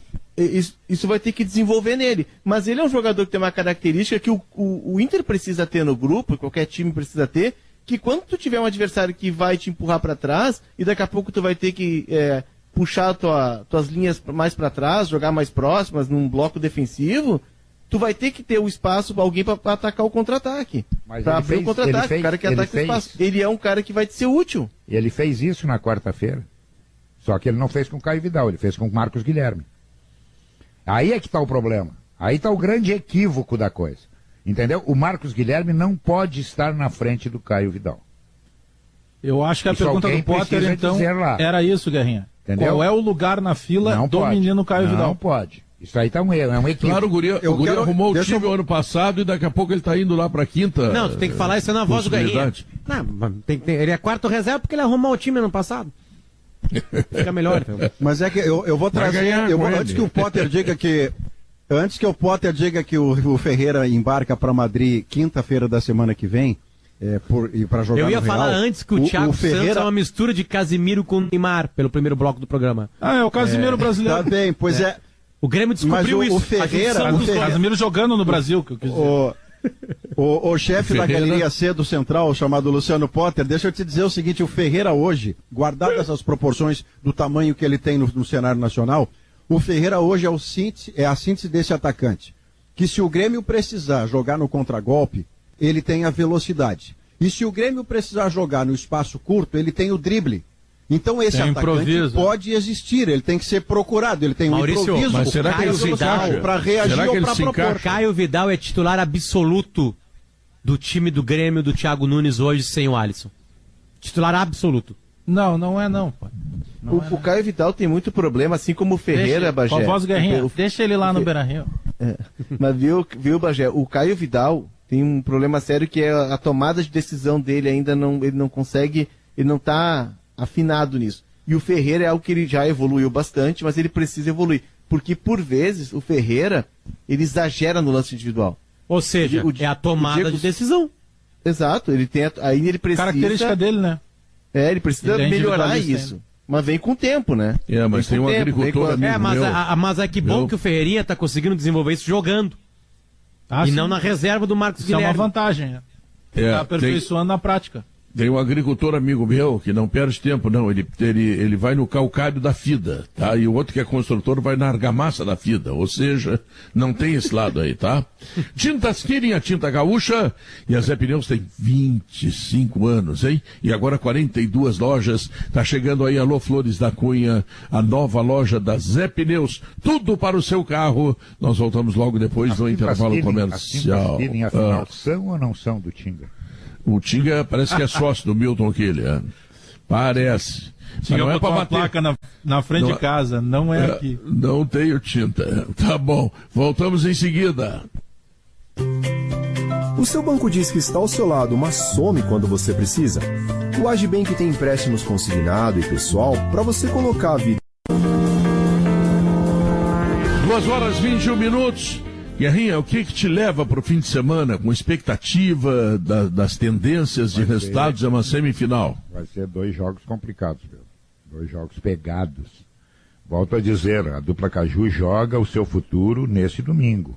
Isso vai ter que desenvolver nele. Mas ele é um jogador que tem uma característica que o Inter precisa ter no grupo, qualquer time precisa ter, que quando tu tiver um adversário que vai te empurrar para trás, e daqui a pouco tu vai ter que puxar tuas linhas mais para trás, jogar mais próximas, num bloco defensivo, tu vai ter que ter o espaço para alguém para atacar o contra-ataque. Para abrir o contra-ataque, o cara que ataca o espaço. Ele é um cara que vai te ser útil. Ele fez isso na quarta-feira. Só que ele não fez com o Caio Vidal, ele fez com o Marcos Guilherme. Aí é que está o problema. Aí está o grande equívoco da coisa. Entendeu? O Marcos Guilherme não pode estar na frente do Caio Vidal. Eu acho que a pergunta do Potter, então, era isso, Guerrinha. Entendeu? Qual é o lugar na fila do menino Caio Vidal? Não pode. Isso aí tá um erro, é um equívoco. Claro, o Guri arrumou o time ano passado e daqui a pouco ele tá indo lá pra quinta. Não, tu tem que falar isso na voz do Guerrinha. Não, ele é quarto reserva porque ele arrumou o time ano passado. Fica melhor, então. Mas é que eu vou trazer, antes que o Potter diga que Antes que o Potter diga que o Ferreira embarca para Madrid quinta-feira da semana que vem, para jogar no Real. Eu ia falar antes que o Thiago Santos é uma mistura de Casimiro com Neymar, pelo primeiro bloco do programa. É o Casimiro brasileiro. Tá bem, pois é. O Grêmio descobriu isso. O Ferreira... Casimiro jogando no Brasil, que eu quis dizer. O chefe da galeria C do Central, chamado Luciano Potter, deixa eu te dizer o seguinte, o Ferreira hoje, guardado essas proporções do tamanho que ele tem no cenário nacional, o Ferreira hoje é a síntese desse atacante. Que se o Grêmio precisar jogar no contragolpe, ele tem a velocidade. E se o Grêmio precisar jogar no espaço curto, ele tem o drible. Então esse atacante pode existir, ele tem que ser procurado, ele tem Maurício, um improviso, mas será que ele se encaixa? Para reagir ou para propor. Caio Vidal é titular absoluto do time do Grêmio do Thiago Nunes hoje sem o Alisson. Titular absoluto. Não é não. O Caio Vidal tem muito problema, assim como o Ferreira, Bagé. Com a voz Guerrinha, deixa ele lá no Beira-Rio. Mas viu, Bagé, o Caio Vidal tem um problema sério que é a tomada de decisão dele ainda ele não consegue, ele não está afinado nisso. E o Ferreira é algo que ele já evoluiu bastante, mas ele precisa evoluir. Porque, por vezes, o Ferreira, ele exagera no lance individual. Ou seja, é a tomada de decisão. Exato, ele tem aí ele precisa... Característica dele, né? Ele precisa melhorar isso. Ainda. Mas vem com o tempo, né? Mas tem um agricultor amigo meu. Mas é que bom que o Ferreirinha está conseguindo desenvolver isso jogando. E não na reserva do Marcos Guilherme. Isso é uma vantagem. Está aperfeiçoando na prática. Tem um agricultor amigo meu que não perde tempo, não. Ele vai no calcário da FIDA, tá? E o outro que é construtor vai na argamassa da FIDA. Ou seja, não tem esse lado aí, tá? Tintas Kirin, a tinta gaúcha. E a Zé Pneus tem 25 anos, hein? E agora 42 lojas. Tá chegando aí, alô Flores da Cunha, a nova loja da Zé Pneus. Tudo para o seu carro. Nós voltamos logo depois do intervalo comercial. As tintas Kirin, afinal, são ou não são do Tinga? O Tinga parece que é sócio do Milton Killer. Parece. Tinga não é para bater. Placa na frente de casa, não é aqui. Não tenho tinta. Tá bom. Voltamos em seguida. O seu banco diz que está ao seu lado, mas some quando você precisa? O Agibank tem empréstimos consignado e pessoal para você colocar a vida. 2h21. Guerrinha, o que te leva para o fim de semana com expectativa das tendências de resultados? É uma semifinal. Vai ser 2 jogos complicados, meu. 2 jogos pegados. Volto a dizer, a dupla Caju joga o seu futuro nesse domingo.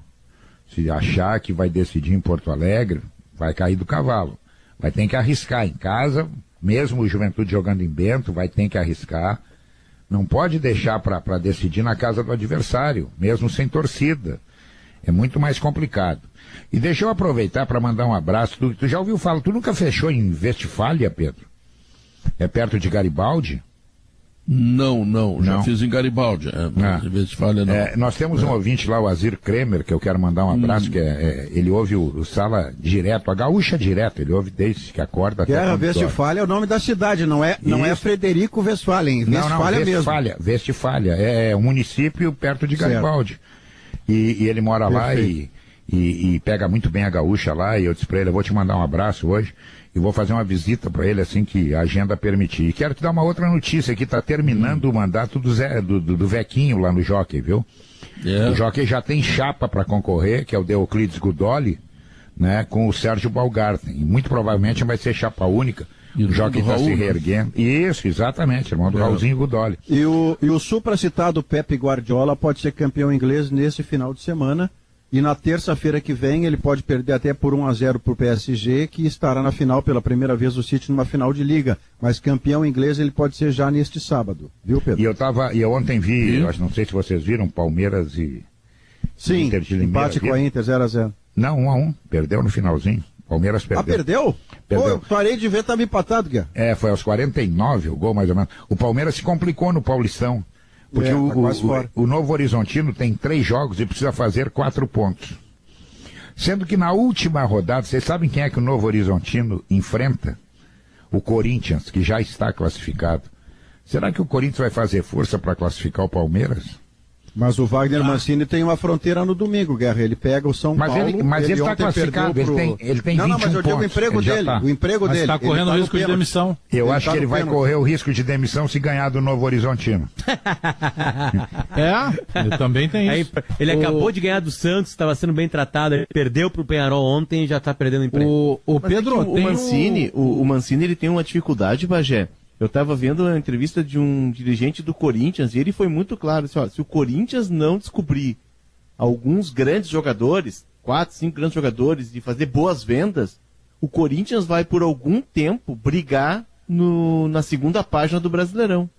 Se achar que vai decidir em Porto Alegre, vai cair do cavalo. Vai ter que arriscar em casa, mesmo o Juventude jogando em Bento, vai ter que arriscar. Não pode deixar para decidir na casa do adversário, mesmo sem torcida. É muito mais complicado. E deixa eu aproveitar para mandar um abraço. Tu já ouviu falar? Tu nunca fechou em Westfália, Pedro? É perto de Garibaldi? Não. Já fiz em Garibaldi. Em Westfália não. Nós temos um ouvinte lá, o Azir Kremer, que eu quero mandar um abraço, que ele ouve o Sala direto, a Gaúcha direto, ele ouve desde que acorda até Guerra Westfália é o nome da cidade, não é Frederico Westphalen. Westfália mesmo. Westfália. É um município perto de Garibaldi. E ele mora lá e pega muito bem a Gaúcha lá, e eu disse pra ele, eu vou te mandar um abraço hoje, e vou fazer uma visita para ele assim que a agenda permitir. E quero te dar uma outra notícia, que tá terminando o mandato do Vequinho lá no Jockey, viu? O Jockey já tem chapa para concorrer, que é o Deoclides Gudoli, né, com o Sérgio Balgarten, e muito provavelmente vai ser chapa única. O Jockey está se reerguendo. Isso, exatamente, irmão do Raulzinho Gudoli. E o supracitado Pepe Guardiola pode ser campeão inglês nesse final de semana. E na terça-feira que vem ele pode perder até por 1-0 para o PSG, que estará na final pela primeira vez o City numa final de liga. Mas campeão inglês ele pode ser já neste sábado, viu, Pedro? E eu ontem vi, eu não sei se vocês viram, Palmeiras e Sim, Inter de Limeira. Empate com a Inter 0-0. Não, 1-1, perdeu no finalzinho. Palmeiras perdeu. Perdeu? Pô, eu parei de ver, estava empatado, Guia. Foi aos 49 o gol, mais ou menos. O Palmeiras se complicou no Paulistão. Porque o Novo Horizontino tem 3 jogos e precisa fazer 4 pontos. Sendo que na última rodada, vocês sabem quem é que o Novo Horizontino enfrenta? O Corinthians, que já está classificado. Será que o Corinthians vai fazer força para classificar o Palmeiras? Mas o Wagner Mancini tem uma fronteira no domingo, Guerra. Ele pega o São Paulo. Mas ele está classificado, ele tem 21 pontos. Mas eu digo o emprego dele. O emprego dele. Está correndo o risco de demissão. Eu acho que ele vai correr o risco de demissão se ganhar do Novo Horizontino. Eu também tenho isso. Ele acabou de ganhar do Santos, estava sendo bem tratado, ele perdeu pro Peñarol ontem e já está perdendo emprego. O Pedro, o Mancini ele tem uma dificuldade, Bagé. Eu estava vendo a entrevista de um dirigente do Corinthians e ele foi muito claro, assim, ó, se o Corinthians não descobrir alguns grandes jogadores, 4, 5 grandes jogadores, e fazer boas vendas, o Corinthians vai por algum tempo brigar na segunda página do Brasileirão.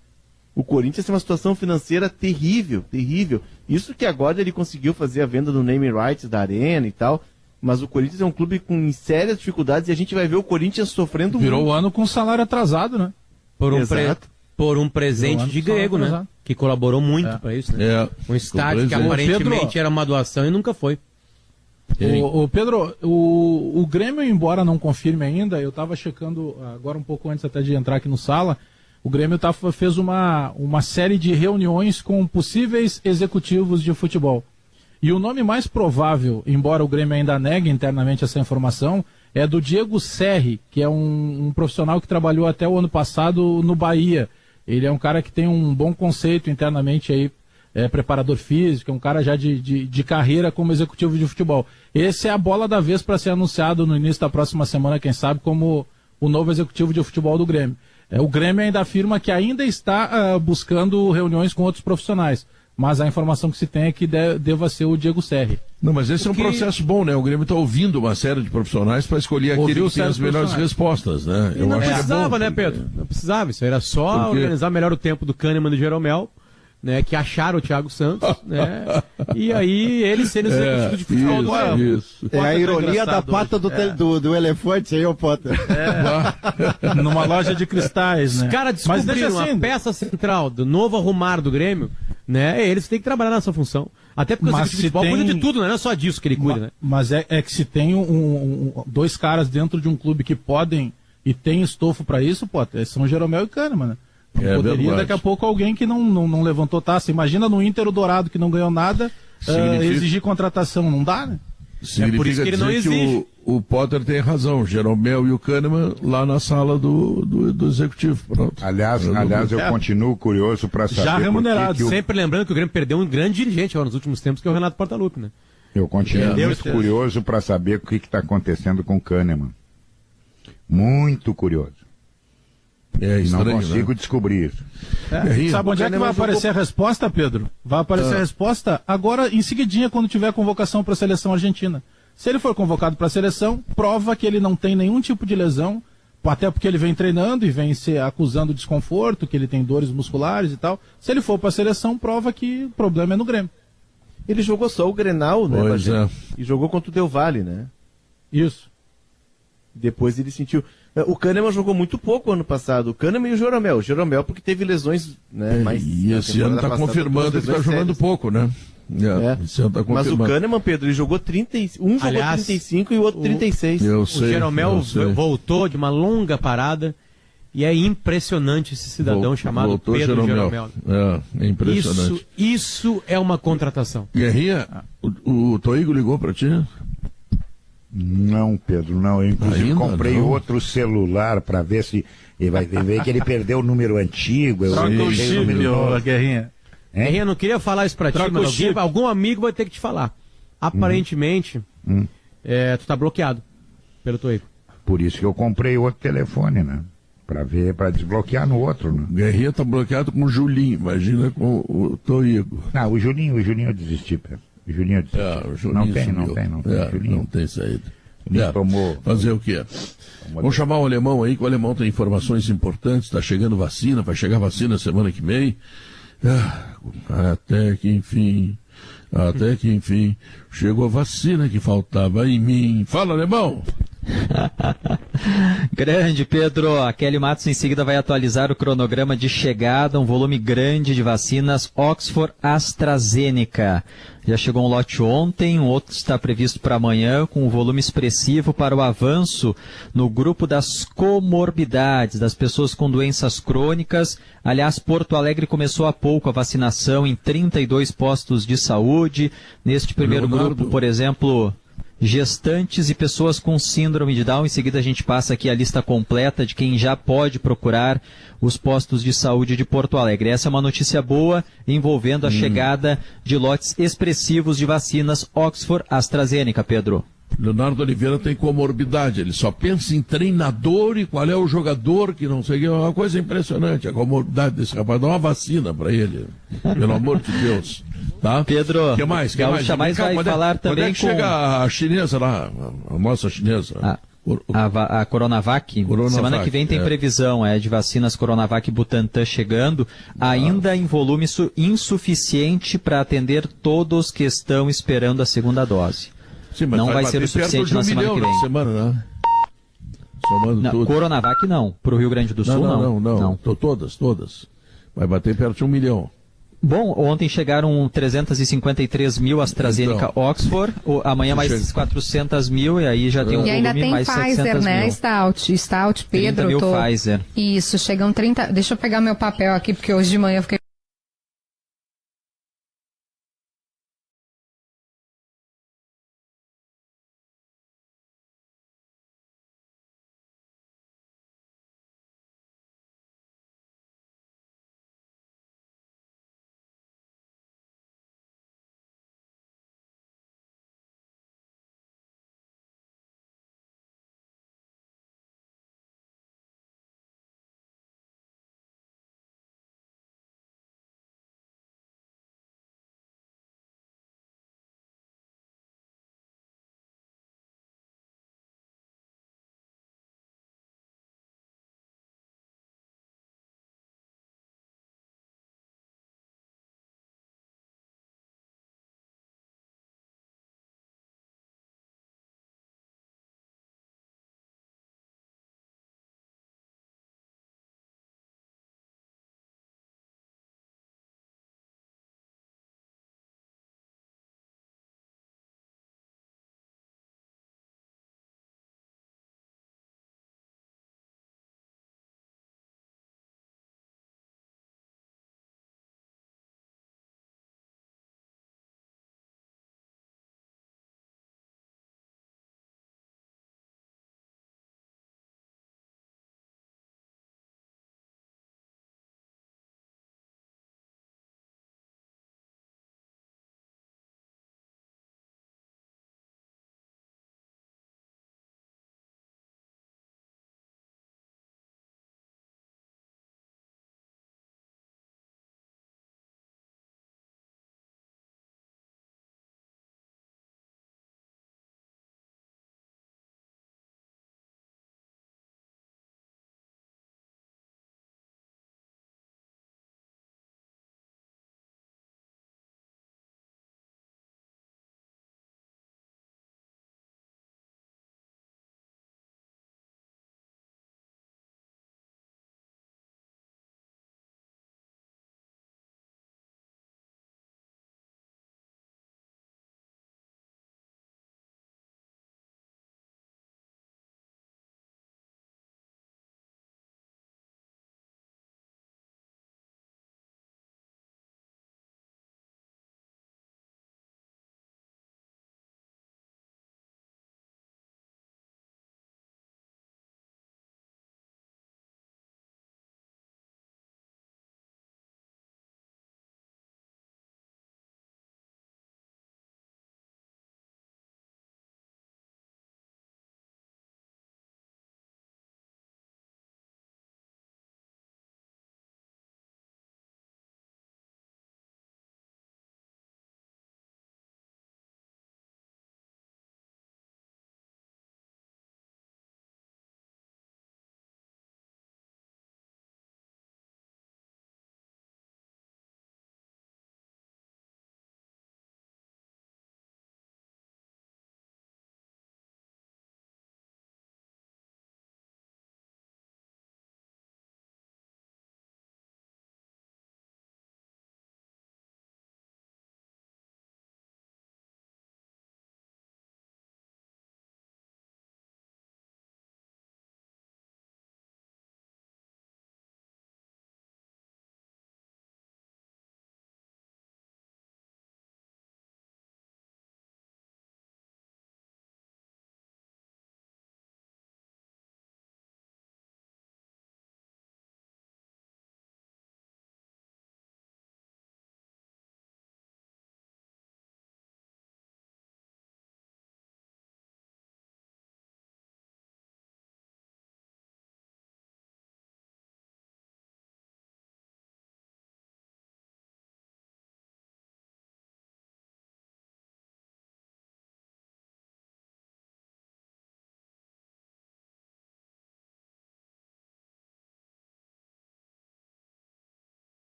O Corinthians tem uma situação financeira terrível, terrível. Isso que agora ele conseguiu fazer a venda do name rights da Arena e tal, mas o Corinthians é um clube com sérias dificuldades e a gente vai ver o Corinthians sofrendo muito. Virou o ano com salário atrasado, né? Por um presente de grego, né? Que colaborou muito para isso, né? Um estádio que aparentemente era uma doação e nunca foi. Pedro, o Grêmio, embora não confirme ainda, eu estava checando agora um pouco antes até de entrar aqui no sala, o Grêmio fez uma série de reuniões com possíveis executivos de futebol. E o nome mais provável, embora o Grêmio ainda negue internamente essa informação, é do Diego Serri, que é um profissional que trabalhou até o ano passado no Bahia. Ele é um cara que tem um bom conceito internamente aí, preparador físico, é um cara já de carreira como executivo de futebol. Esse é a bola da vez para ser anunciado no início da próxima semana, quem sabe, como o novo executivo de futebol do Grêmio. O Grêmio ainda afirma que ainda está buscando reuniões com outros profissionais, mas a informação que se tem é que deva ser o Diego Serri. Não, mas esse é um processo bom, né? O Grêmio está ouvindo uma série de profissionais para escolher aquele que tem as melhores respostas, né? Eu não precisava, né, Pedro? Não precisava, isso era só organizar melhor o tempo do Kahneman e do Jeromel, né? Que acharam o Thiago Santos, né? E aí ele sendo executivo de futebol do Grêmio. É a ironia da pata do elefante aí, ô Potter. Numa loja de cristais, né? Os caras descobriram a peça central do novo arrumar do Grêmio, né? Eles têm que trabalhar nessa função. Até porque o executivo de futebol cuida de tudo, né? Não é só disso que ele cuida, né? Mas é que se tem dois caras dentro de um clube que podem e tem estofo para isso, Potter, são Jeromel e Kahneman, né? Poderia verdade. Daqui a pouco alguém que não levantou taça. Imagina no Inter o Dourado que não ganhou nada, exigir contratação, não dá, né? Significa por isso que ele não exige. Que o Potter tem razão, o Jeromel e o Kahneman lá na sala do executivo. Pronto. Aliás, eu continuo curioso para saber. Já remunerado. Sempre lembrando que o Grêmio perdeu um grande dirigente agora nos últimos tempos, que é o Renato Portaluppi, né? Eu continuo muito curioso para saber o que está acontecendo com o Kahneman. Muito curioso. Estranho, não consigo descobrir isso. Sabe onde é que vai aparecer a resposta, Pedro? Vai aparecer a resposta agora, em seguidinha, quando tiver convocação para a seleção argentina. Se ele for convocado para a seleção, prova que ele não tem nenhum tipo de lesão, até porque ele vem treinando e vem se acusando desconforto, que ele tem dores musculares e tal. Se ele for para a seleção, prova que o problema é no Grêmio. Ele jogou só o Grenal, né, Bagé? E jogou contra o Del Valle, né? Isso. Depois ele sentiu... O Kahneman jogou muito pouco ano passado. O Kahneman e o Jeromel. O Jeromel porque teve lesões, né? E esse ano está confirmando que está jogando pouco, né? Esse ano tá confirmando. Mas o Kahneman, Pedro, ele jogou 30, jogou 35 e o outro 36. O Jeromel voltou de uma longa parada e é impressionante esse cidadão chamado Pedro Jeromel. É impressionante. Isso é uma contratação. Guerrinha, o Toigo ligou para ti? Não, Pedro, não. Eu inclusive comprei outro celular para ver se ele vai ver que ele perdeu o número antigo. Troca o chip, Guerrinha. Guerrinha, não queria falar isso para ti, mas algum amigo vai ter que te falar. Aparentemente, tu tá bloqueado pelo Toigo. Por isso que eu comprei outro telefone, né? Para desbloquear no outro, né? Guerrinha tá bloqueado com o Julinho, imagina com o Toigo. Não, o Julinho eu desisti, Pedro. O Julinho disse, o Julinho não tem saída. Tomou. Fazer o quê? Vamos chamar o alemão aí, que o alemão tem informações importantes, está chegando vacina, vai chegar vacina semana que vem. Até que enfim, chegou a vacina que faltava em mim. Fala, alemão! Grande, Pedro. A Kelly Matos em seguida vai atualizar o cronograma de chegada, um volume grande de vacinas Oxford AstraZeneca. Já chegou um lote ontem, um outro está previsto para amanhã, com um volume expressivo para o avanço no grupo das comorbidades, das pessoas com doenças crônicas. Aliás, Porto Alegre começou há pouco a vacinação em 32 postos de saúde. Neste primeiro grupo, por exemplo, gestantes e pessoas com síndrome de Down. Em seguida a gente passa aqui a lista completa de quem já pode procurar os postos de saúde de Porto Alegre. Essa é uma notícia boa envolvendo a chegada de lotes expressivos de vacinas Oxford AstraZeneca, Pedro. Leonardo Oliveira tem comorbidade, ele só pensa em treinador e qual é o jogador que não sei o que. É uma coisa impressionante a comorbidade desse rapaz. Dá uma vacina para ele, pelo amor de Deus. Tá? Pedro, o que mais? Gaúcha Mais vai falar também com... chega a chinesa lá, a moça chinesa? A Coronavac. Semana que vem tem previsão de vacinas Coronavac e Butantan chegando, ainda em volume insuficiente para atender todos que estão esperando a segunda dose. Sim, mas não vai ser o suficiente na semana que vem. Semana, né? Somando não, tudo. Coronavac não. Para o Rio Grande do Sul, não. Todas. Vai bater perto de 1 milhão. Bom, ontem chegaram 353 mil AstraZeneca Oxford, amanhã mais 400 mil, e aí já tem um volume mais 700 mil. E ainda tem Pfizer, né, Stout, Pedro. 30 mil Pfizer. Isso, chegam 30... Deixa eu pegar meu papel aqui, porque hoje de manhã eu fiquei